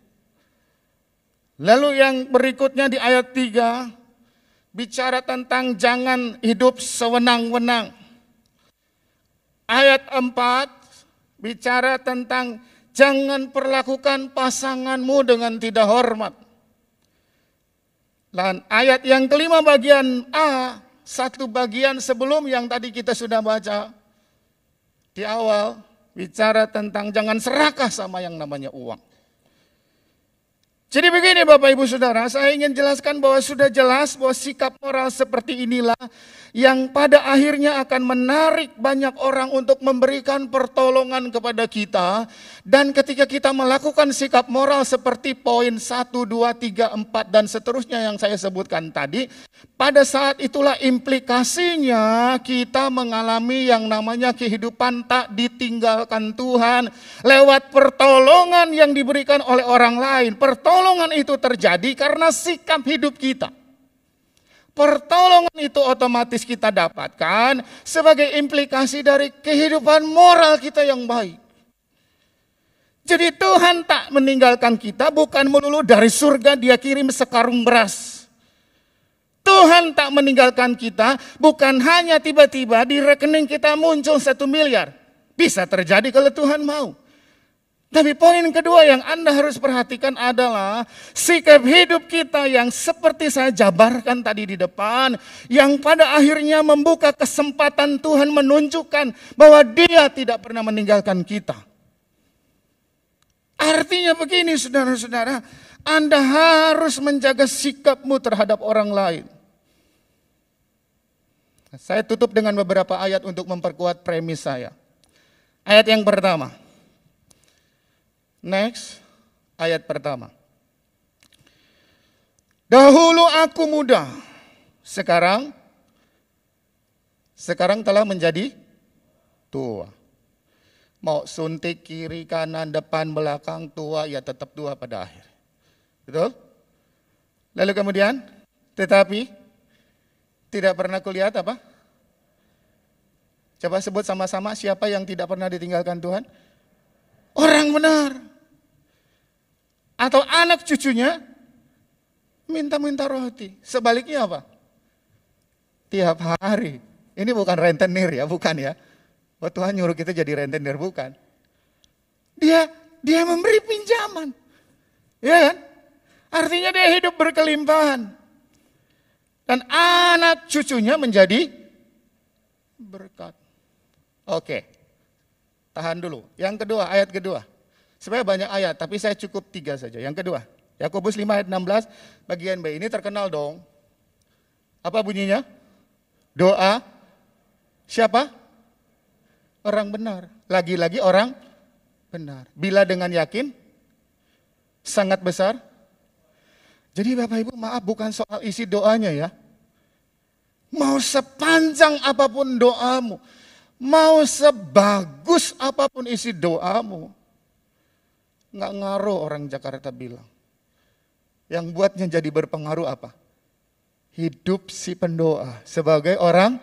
Lalu yang berikutnya di ayat 3, bicara tentang jangan hidup sewenang-wenang. Ayat 4, bicara tentang jangan perlakukan pasanganmu dengan tidak hormat. Dan ayat yang kelima bagian A, satu bagian sebelum yang tadi kita sudah baca di awal, bicara tentang jangan serakah sama yang namanya uang. Jadi begini Bapak Ibu Saudara, saya ingin jelaskan bahwa sudah jelas bahwa sikap moral seperti inilah yang pada akhirnya akan menarik banyak orang untuk memberikan pertolongan kepada kita. Dan ketika kita melakukan sikap moral seperti poin 1, 2, 3, 4 dan seterusnya yang saya sebutkan tadi, pada saat itulah implikasinya kita mengalami yang namanya kehidupan tak ditinggalkan Tuhan lewat pertolongan yang diberikan oleh orang lain. Pertolongan itu terjadi karena sikap hidup kita. Pertolongan itu otomatis kita dapatkan sebagai implikasi dari kehidupan moral kita yang baik. Jadi Tuhan tak meninggalkan kita bukan melulu dari surga dia kirim sekarung beras. Tuhan tak meninggalkan kita bukan hanya tiba-tiba di rekening kita muncul 1 miliar. Bisa terjadi kalau Tuhan mau. Tapi poin kedua yang Anda harus perhatikan adalah sikap hidup kita yang seperti saya jabarkan tadi di depan, yang pada akhirnya membuka kesempatan Tuhan menunjukkan bahwa Dia tidak pernah meninggalkan kita. Artinya begini saudara-saudara, Anda harus menjaga sikapmu terhadap orang lain. Saya tutup dengan beberapa ayat untuk memperkuat premis saya. Ayat yang pertama. Next, ayat pertama. Dahulu aku muda, sekarang telah menjadi tua. Mau suntik kiri, kanan, depan, belakang, tua, ya tetap tua pada akhir. Betul? Lalu kemudian, tetapi tidak pernah kulihat apa? Coba sebut sama-sama siapa yang tidak pernah ditinggalkan Tuhan? Orang benar. Atau anak cucunya minta-minta roti. Sebaliknya apa? Tiap hari. Ini bukan rentenir ya, bukan ya. Oh, Tuhan nyuruh kita jadi rentenir, bukan. Dia memberi pinjaman. Ya kan? Artinya dia hidup berkelimpahan. Dan anak cucunya menjadi berkat. Oke. Tahan dulu. Yang kedua, ayat kedua. Sebenarnya banyak ayat, tapi saya cukup 3 saja. Yang kedua, Yakobus 5 ayat 16, bagian B. Ini terkenal dong. Apa bunyinya? Doa siapa? Orang benar. Lagi-lagi orang benar. Bila dengan yakin, sangat besar. Jadi Bapak Ibu maaf, bukan soal isi doanya ya. Mau sepanjang apapun doamu, mau sebagus apapun isi doamu, nggak ngaruh orang Jakarta bilang. Yang buatnya jadi berpengaruh apa? Hidup si pendoa sebagai orang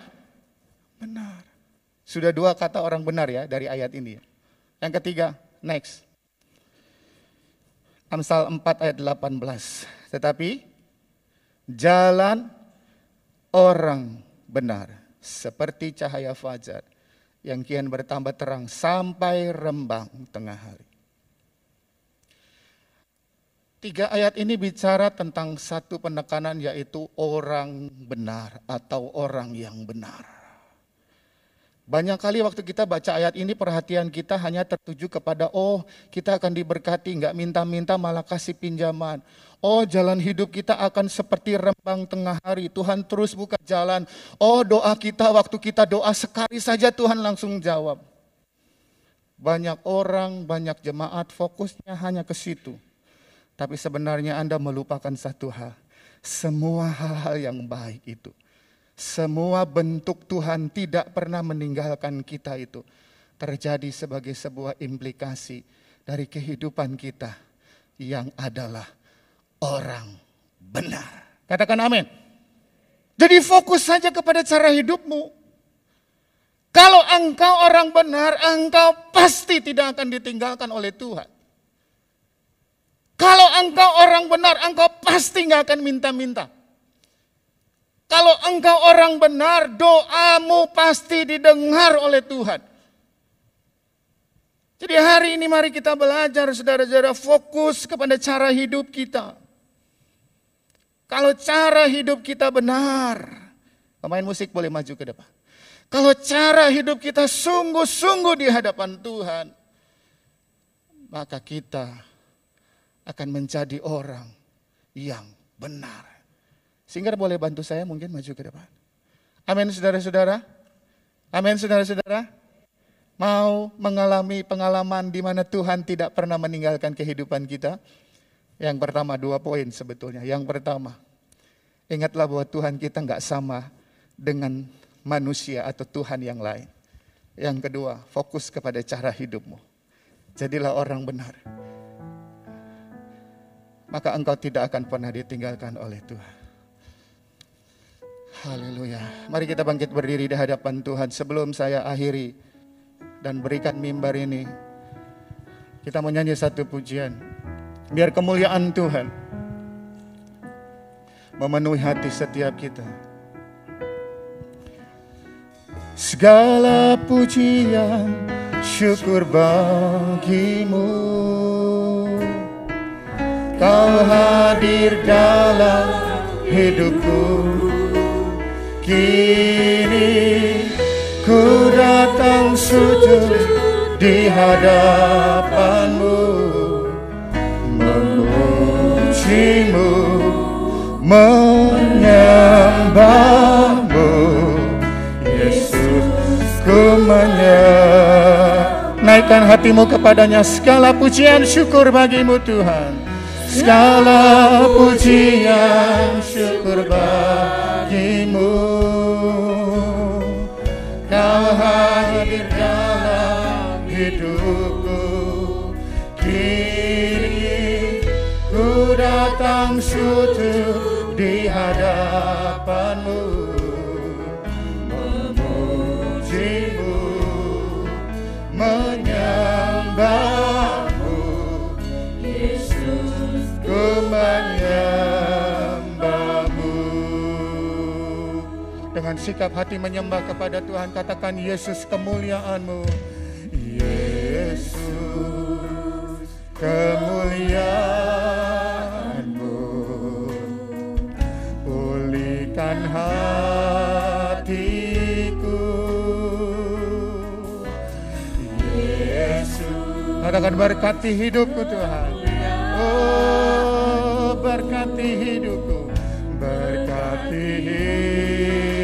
benar. Sudah 2 kata orang benar ya dari ayat ini. Yang ketiga, next. Amsal 4 ayat 18. Tetapi jalan orang benar seperti cahaya fajar yang kian bertambah terang sampai rembang tengah hari. 3 ayat ini bicara tentang satu penekanan, yaitu orang benar atau orang yang benar. Banyak kali waktu kita baca ayat ini perhatian kita hanya tertuju kepada kita akan diberkati, nggak minta-minta malah kasih pinjaman. Jalan hidup kita akan seperti rembang tengah hari, Tuhan terus buka jalan. Doa kita waktu kita doa sekali saja Tuhan langsung jawab. Banyak orang, banyak jemaat fokusnya hanya ke situ. Tapi sebenarnya Anda melupakan satu hal. Semua hal-hal yang baik itu. Semua bentuk Tuhan tidak pernah meninggalkan kita itu. Terjadi sebagai sebuah implikasi dari kehidupan kita yang adalah orang benar. Katakan amin. Jadi fokus saja kepada cara hidupmu. Kalau engkau orang benar, engkau pasti tidak akan ditinggalkan oleh Tuhan. Kalau engkau orang benar, engkau pasti gak akan minta-minta. Kalau engkau orang benar, doamu pasti didengar oleh Tuhan. Jadi hari ini mari kita belajar saudara-saudara, fokus kepada cara hidup kita. Kalau cara hidup kita benar, pemain musik boleh maju ke depan. Kalau cara hidup kita sungguh-sungguh di hadapan Tuhan, maka kita akan menjadi orang yang benar. Singer boleh bantu saya mungkin maju ke depan. Amin saudara-saudara. Amin saudara-saudara. Mau mengalami pengalaman di mana Tuhan tidak pernah meninggalkan kehidupan kita? Yang pertama 2 poin sebetulnya. Yang pertama, ingatlah bahwa Tuhan kita nggak sama dengan manusia atau Tuhan yang lain. Yang kedua, fokus kepada cara hidupmu. Jadilah orang benar. Maka engkau tidak akan pernah ditinggalkan oleh Tuhan. Haleluya. Mari kita bangkit berdiri di hadapan Tuhan. Sebelum saya akhiri dan berikan mimbar ini, kita mau nyanyi satu pujian. Biar kemuliaan Tuhan memenuhi hati setiap kita. Segala pujian, syukur bagimu. hadir dalam hidupku. Kini ku datang sujud di hadapanmu, memujimu, menyembahmu. Yesus, ku naikkan hatimu kepadanya. Segala pujian syukur bagimu Tuhan. Segala pujian syukur bagimu. Kau hadir dalam hidupku. Kini ku datang sujud di hadapanmu, memujimu, menyembahmu. Yesus, ku menyembahmu. Dengan sikap hati menyembah kepada Tuhan, katakan Yesus kemuliaan-Mu. Yesus kemuliaan-Mu, pulihkan hatiku. Yesus, katakan berkati hidupku Tuhan. Oh, berkati hidupku, berkati.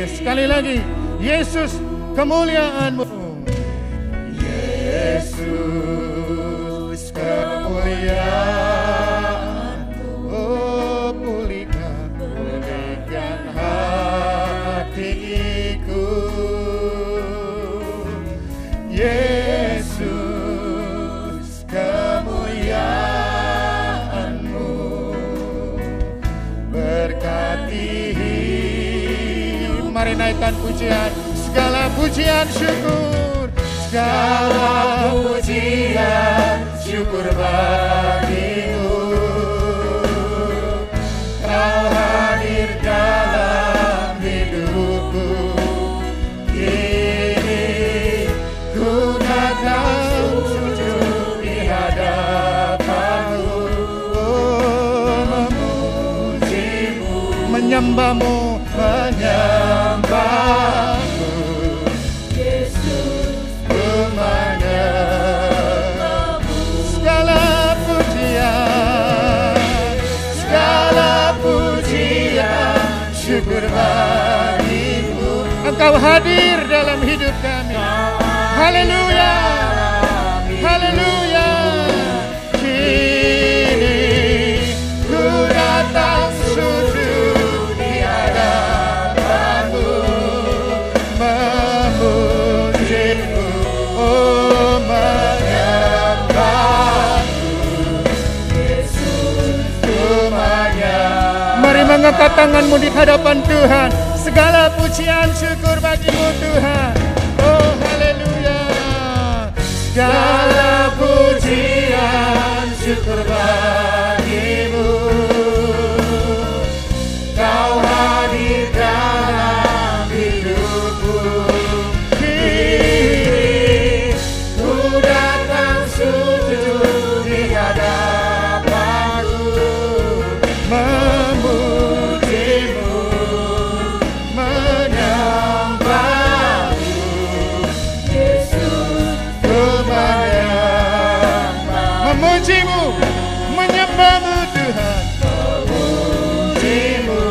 Sekali lagi, Yesus kemuliaan-Mu. Yesus kemuliaan-Mu. Oh, pulihkan hatiku. Yesus kemuliaan-Mu, berkati. Mari naikkan pujian, segala pujian syukur, segala pujian syukur bagimu. Kau hadir dalam hidupku. Kini ku datang sujud di hadapanmu, oh, memujimu, menyembahmu, menyembahmu. Yesus, ku menyembahmu. Segala pujian syukur bagimu. Engkau hadir dalam hidup kami. Haleluya, haleluya. Kini ku datang sujud di hadapanmu, memujimu, oh, menyembahmu. Yesus, ku menyembahmu. Mari mengangkat tanganmu di hadapan Tuhan. Segala pujian syukur bagimu Tuhan. Oh, haleluya. Segala pujian syukur bagimu. Kau hadir dalam hidupku. Kini ku datang sujud di hadapanmu, memujimu, menyembahmu. Yesus, ku menyembahmu, memujimu, menyembahmu Tuhan. Memujimu,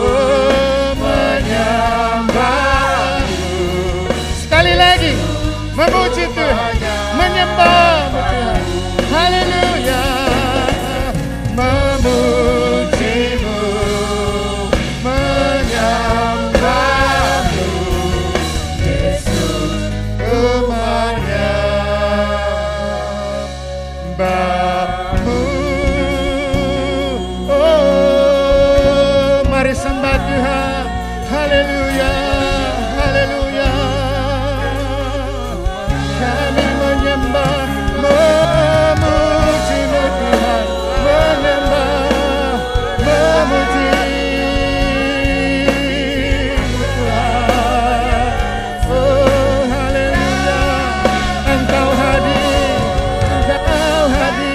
oh, menyembahmu. Sekali lagi, memuji Tuhan, menyembahmu Tuhan. Haleluya. Memujimu, menyembahmu. Yesus, ku menyembahmu. Oh, mari sembah Tuhan. Haleluya, haleluya. Kami menyembah, memujimu Tuhan, menyembah, memuji Tuhan. Oh, haleluya. Engkau hadir, Engkau hadir.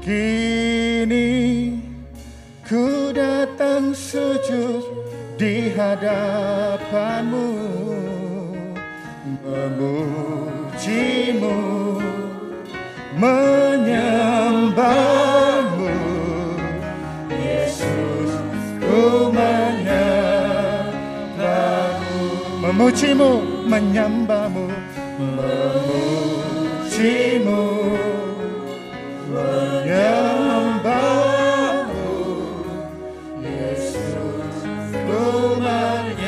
Kini ku datang sujud di hadapanmu, memujimu, menyembahmu, Yesus, ku menyembahmu, memujimu, menyembahmu, memujimu, menyembahmu, Yesus, ku menyembahmu.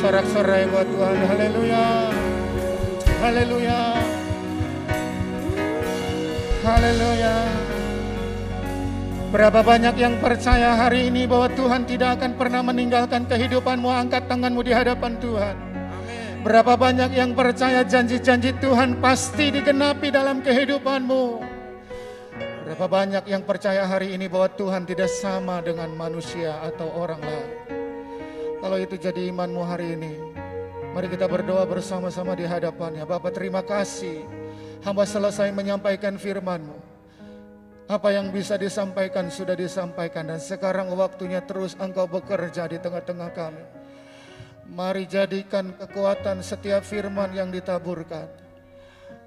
Sorak-sorai buat Tuhan, haleluya, haleluya, haleluya. Berapa banyak yang percaya hari ini bahwa Tuhan tidak akan pernah meninggalkan kehidupanmu? Angkat tanganmu di hadapan Tuhan. Berapa banyak yang percaya janji-janji Tuhan pasti digenapi dalam kehidupanmu? Berapa banyak yang percaya hari ini bahwa Tuhan tidak sama dengan manusia atau orang lain? Kalau itu jadi imanmu hari ini, mari kita berdoa bersama-sama di hadapannya. Bapa, terima kasih, hamba selesai menyampaikan firman-Mu. Apa yang bisa disampaikan sudah disampaikan, dan sekarang waktunya terus Engkau bekerja di tengah-tengah kami. Mari jadikan kekuatan setiap firman yang ditaburkan.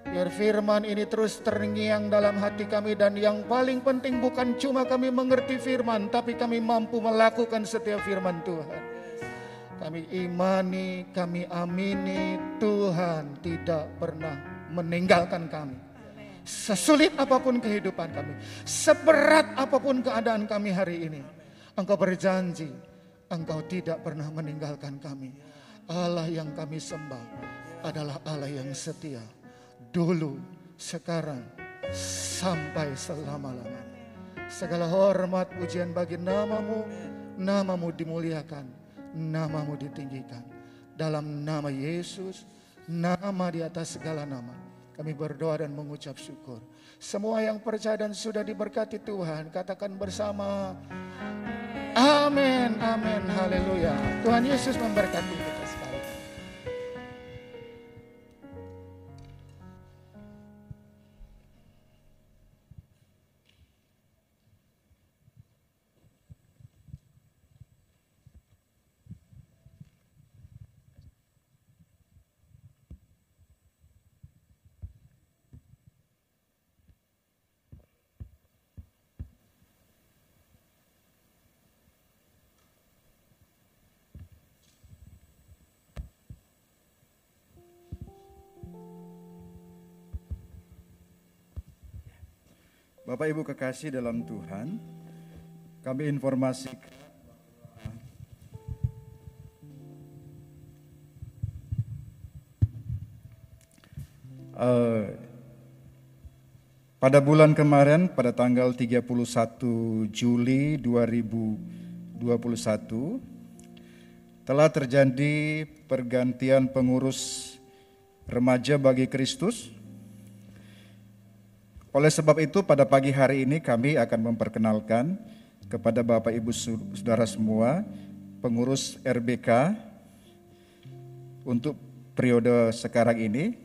Biar firman ini terus terngiang dalam hati kami, dan yang paling penting bukan cuma kami mengerti firman, tapi kami mampu melakukan setiap firman Tuhan. Kami imani, kami amini, Tuhan tidak pernah meninggalkan kami. Sesulit apapun kehidupan kami, seberat apapun keadaan kami hari ini, Engkau berjanji, Engkau tidak pernah meninggalkan kami. Allah yang kami sembah adalah Allah yang setia, dulu, sekarang, sampai selama-lamanya. Segala hormat pujian bagi nama-Mu, nama-Mu dimuliakan, nama-Mu ditinggikan. Dalam nama Yesus, nama di atas segala nama, kami berdoa dan mengucap syukur. Semua yang percaya dan sudah diberkati Tuhan, katakan bersama, amin, amin, haleluya. Tuhan Yesus memberkati kita sekali. Bapak Ibu kekasih dalam Tuhan, kami informasikan pada bulan kemarin, pada tanggal 31 Juli 2021, telah terjadi pergantian pengurus remaja bagi Kristus. Oleh sebab itu pada pagi hari ini kami akan memperkenalkan kepada Bapak Ibu Saudara semua pengurus RBK untuk periode sekarang ini.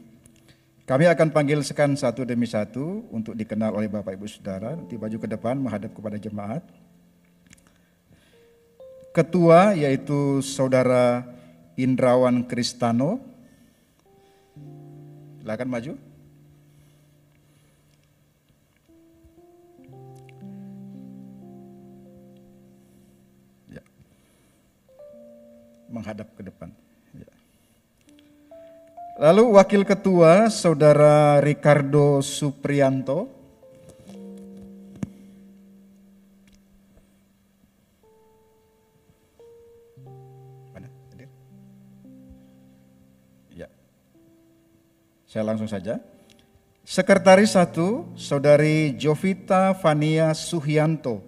Kami akan panggilkan satu demi satu untuk dikenal oleh Bapak Ibu Saudara. Nanti maju ke depan menghadap kepada jemaat. Ketua yaitu Saudara Indrawan Kristano. Silakan maju. Menghadap ke depan. Ya. Lalu Wakil Ketua Saudara Ricardo Suprianto. Mana? Ya. Saya langsung saja. Sekretaris 1 Saudari Jovita Fania Suhianto.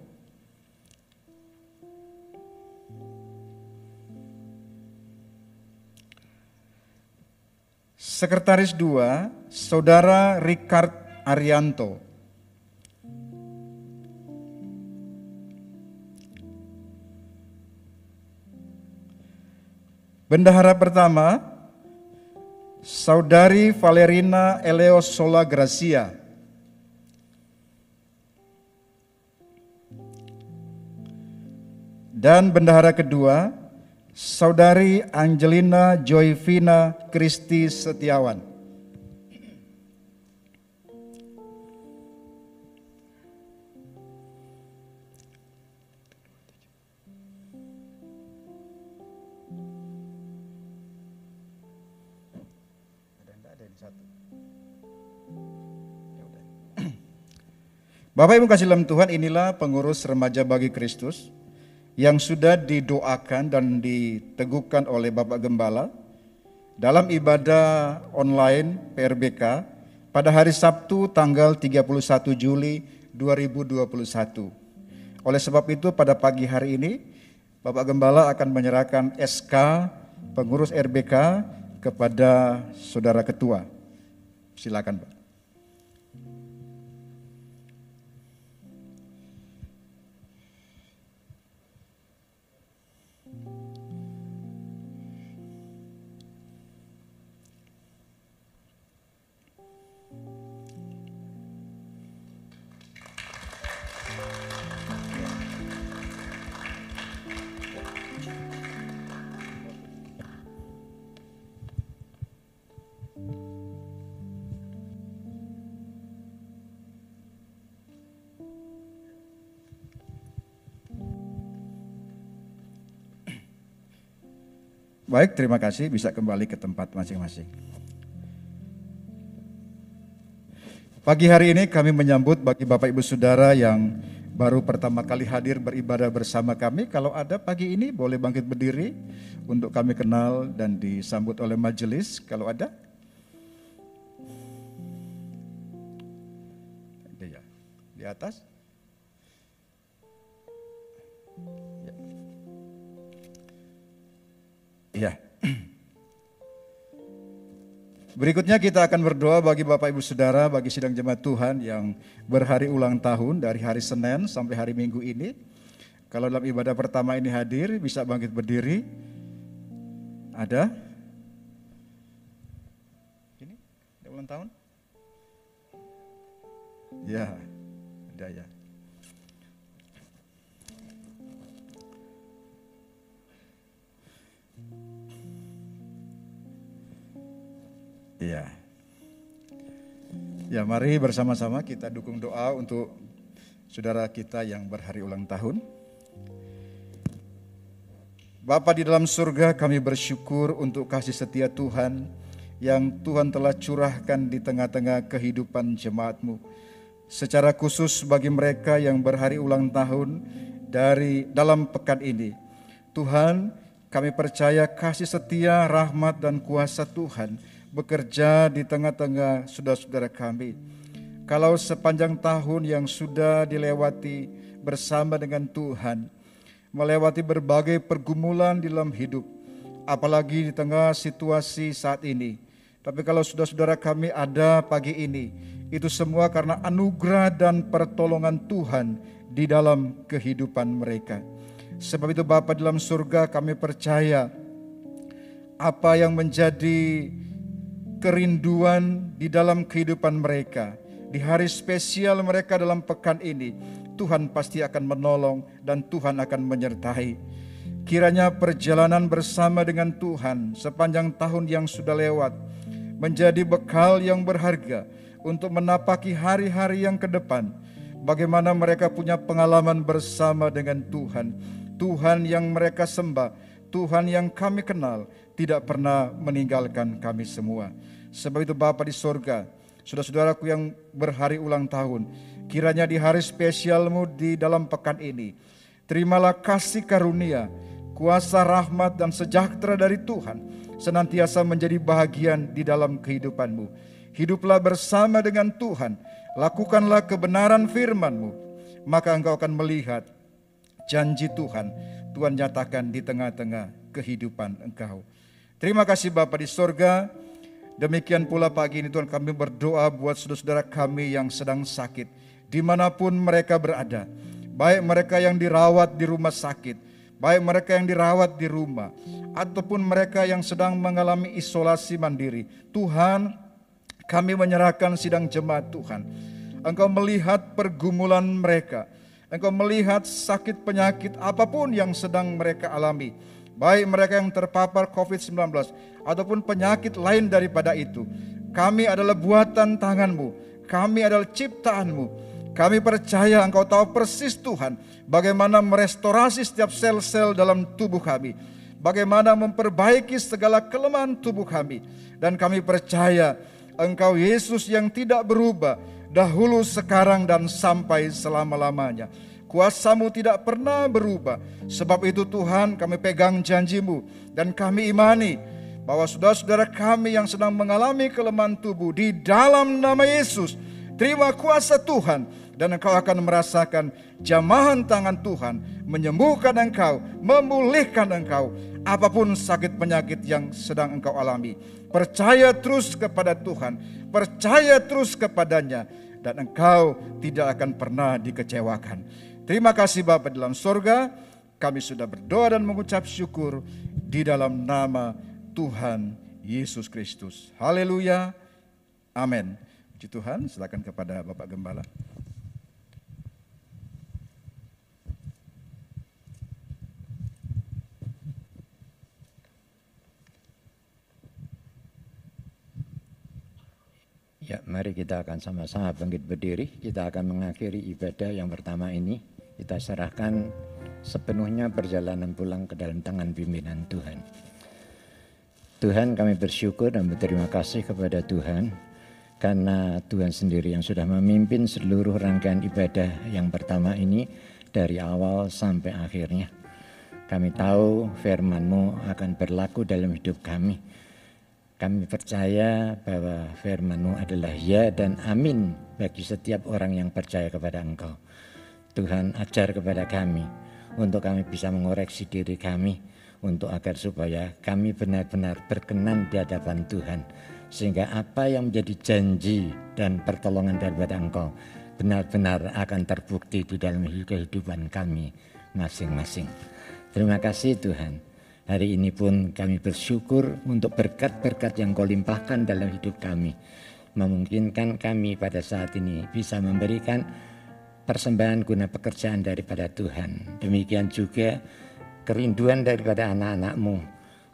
Sekretaris 2, Saudara Richard Arianto. Bendahara pertama, Saudari Valerina Eleos Sola Gracia, dan bendahara kedua, Saudari Angelina Joyvina Kristi Setiawan. Bapak Ibu kasih dalam Tuhan, inilah pengurus remaja bagi Kristus yang sudah didoakan dan diteguhkan oleh Bapak Gembala dalam ibadah online PRBK pada hari Sabtu tanggal 31 Juli 2021. Oleh sebab itu pada pagi hari ini Bapak Gembala akan menyerahkan SK pengurus RBK kepada Saudara Ketua. Silakan Pak. Baik, terima kasih, bisa kembali ke tempat masing-masing. Pagi hari ini kami menyambut bagi Bapak Ibu Saudara yang baru pertama kali hadir beribadah bersama kami. Kalau ada pagi ini boleh bangkit berdiri untuk kami kenal dan disambut oleh majelis. Kalau ada. Di atas. Ya. Berikutnya kita akan berdoa bagi Bapak Ibu Saudara, bagi sidang jemaat Tuhan yang berhari ulang tahun dari hari Senin sampai hari Minggu ini. Kalau dalam ibadah pertama ini hadir, bisa bangkit berdiri. Ada? Ini? Ada ulang tahun? Ya, ada ya. Ya. Ya, mari bersama-sama kita dukung doa untuk saudara kita yang berhari ulang tahun. Bapa di dalam surga, kami bersyukur untuk kasih setia Tuhan yang Tuhan telah curahkan di tengah-tengah kehidupan jemaat-Mu. Secara khusus bagi mereka yang berhari ulang tahun dari dalam pekan ini. Tuhan, kami percaya kasih setia, rahmat dan kuasa Tuhan bekerja di tengah-tengah saudara-saudara kami. Kalau sepanjang tahun yang sudah dilewati bersama dengan Tuhan, melewati berbagai pergumulan di dalam hidup, apalagi di tengah situasi saat ini. Tapi kalau saudara-saudara kami ada pagi ini, itu semua karena anugerah dan pertolongan Tuhan di dalam kehidupan mereka. Sebab itu Bapa dalam surga, kami percaya apa yang menjadi kerinduan di dalam kehidupan mereka, di hari spesial mereka dalam pekan ini, Tuhan pasti akan menolong dan Tuhan akan menyertai. Kiranya perjalanan bersama dengan Tuhan sepanjang tahun yang sudah lewat menjadi bekal yang berharga untuk menapaki hari-hari yang ke depan. Bagaimana mereka punya pengalaman bersama dengan Tuhan, Tuhan yang mereka sembah, Tuhan yang kami kenal, tidak pernah meninggalkan kami semua. Sebab itu Bapa di sorga, saudara-saudaraku yang berhari ulang tahun, kiranya di hari spesialmu di dalam pekan ini, terimalah kasih karunia, kuasa rahmat dan sejahtera dari Tuhan, senantiasa menjadi bahagian di dalam kehidupanmu. Hiduplah bersama dengan Tuhan, lakukanlah kebenaran firman-Mu, maka engkau akan melihat janji Tuhan, Tuhan nyatakan di tengah-tengah kehidupan engkau. Terima kasih Bapa di sorga. Demikian pula pagi ini Tuhan, kami berdoa buat saudara-saudara kami yang sedang sakit, dimanapun mereka berada. Baik mereka yang dirawat di rumah sakit, baik mereka yang dirawat di rumah ataupun mereka yang sedang mengalami isolasi mandiri. Tuhan, kami menyerahkan sidang jemaat Tuhan. Engkau melihat pergumulan mereka, Engkau melihat sakit penyakit apapun yang sedang mereka alami, baik mereka yang terpapar COVID-19 ataupun penyakit lain daripada itu. Kami adalah buatan tangan-Mu, kami adalah ciptaan-Mu. Kami percaya Engkau tahu persis Tuhan bagaimana merestorasi setiap sel-sel dalam tubuh kami, bagaimana memperbaiki segala kelemahan tubuh kami. Dan kami percaya Engkau Yesus yang tidak berubah, dahulu, sekarang, dan sampai selama-lamanya. Kuasa-Mu tidak pernah berubah. Sebab itu Tuhan, kami pegang janji-Mu dan kami imani bahwa saudara-saudara kami yang sedang mengalami kelemahan tubuh, di dalam nama Yesus, terima kuasa Tuhan. Dan engkau akan merasakan jamahan tangan Tuhan menyembuhkan engkau, memulihkan engkau, apapun sakit penyakit yang sedang engkau alami. Percaya terus kepada Tuhan, percaya terus kepadanya, dan engkau tidak akan pernah dikecewakan. Terima kasih Bapa di dalam surga, kami sudah berdoa dan mengucap syukur di dalam nama Tuhan Yesus Kristus. Haleluya, amin. Puji Tuhan, silakan kepada Bapak Gembala. Ya, mari kita akan sama-sama bangkit berdiri. Kita akan mengakhiri ibadah yang pertama ini. Kita serahkan sepenuhnya perjalanan pulang ke dalam tangan pimpinan Tuhan. Tuhan, kami bersyukur dan berterima kasih kepada Tuhan karena Tuhan sendiri yang sudah memimpin seluruh rangkaian ibadah yang pertama ini dari awal sampai akhirnya. Kami tahu firman-Mu akan berlaku dalam hidup kami. Kami percaya bahwa firman-Mu adalah ya dan amin bagi setiap orang yang percaya kepada Engkau. Tuhan, ajar kepada kami untuk kami bisa mengoreksi diri kami untuk agar supaya kami benar-benar berkenan di hadapan Tuhan. Sehingga apa yang menjadi janji dan pertolongan daripada Engkau benar-benar akan terbukti di dalam kehidupan kami masing-masing. Terima kasih Tuhan. Hari ini pun kami bersyukur untuk berkat-berkat yang Kau limpahkan dalam hidup kami. Memungkinkan kami pada saat ini bisa memberikan persembahan guna pekerjaan daripada Tuhan. Demikian juga kerinduan daripada anak-anak-Mu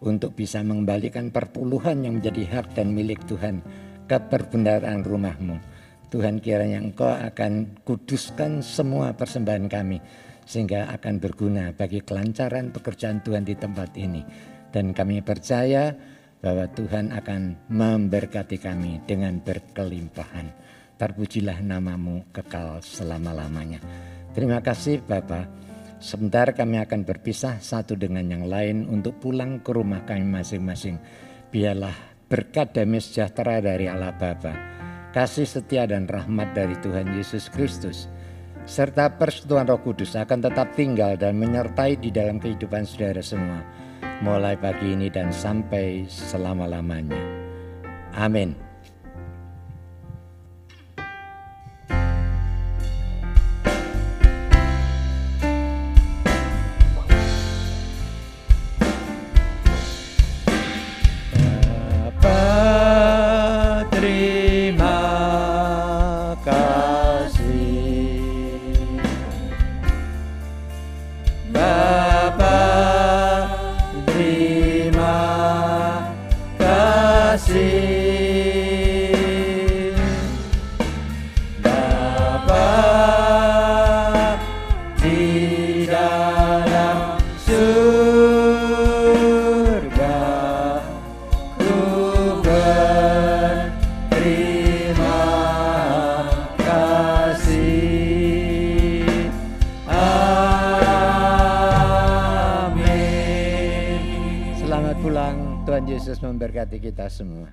untuk bisa mengembalikan perpuluhan yang menjadi hak dan milik Tuhan ke perbendaharaan rumah-Mu. Tuhan, kiranya Engkau akan kuduskan semua persembahan kami, sehingga akan berguna bagi kelancaran pekerjaan Tuhan di tempat ini. Dan kami percaya bahwa Tuhan akan memberkati kami dengan berkelimpahan. Terpujilah nama-Mu kekal selama-lamanya. Terima kasih Bapa. Sebentar kami akan berpisah satu dengan yang lain untuk pulang ke rumah kami masing-masing. Biarlah berkat damai sejahtera dari Allah Bapa, kasih setia dan rahmat dari Tuhan Yesus Kristus, serta persekutuan Roh Kudus akan tetap tinggal dan menyertai di dalam kehidupan saudara semua, mulai pagi ini dan sampai selama-lamanya. Amin. Yesus memberkati kita semua.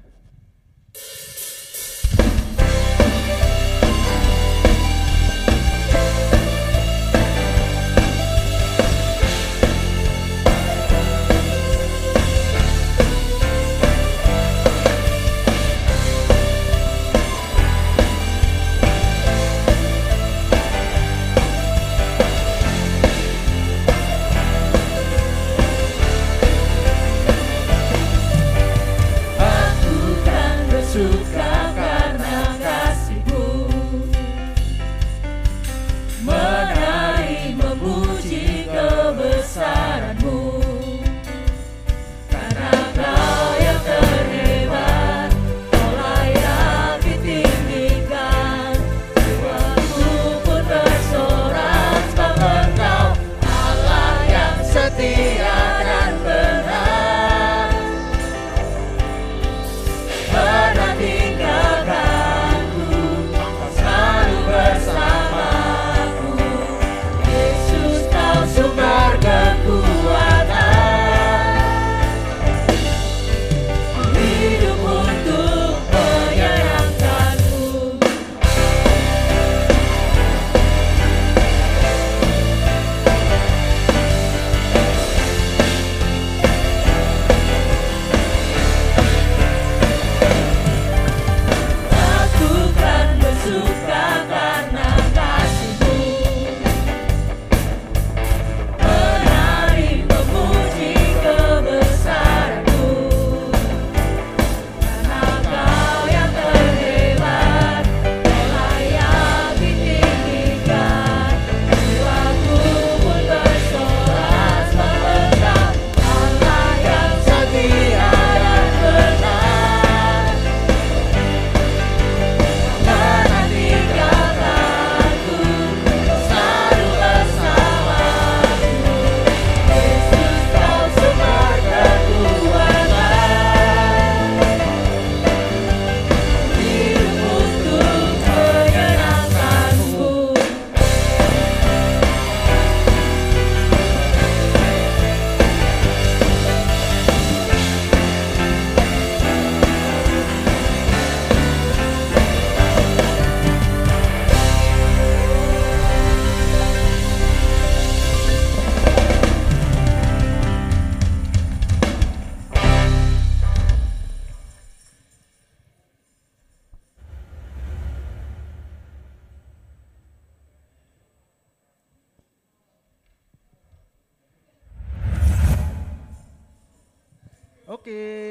Oke.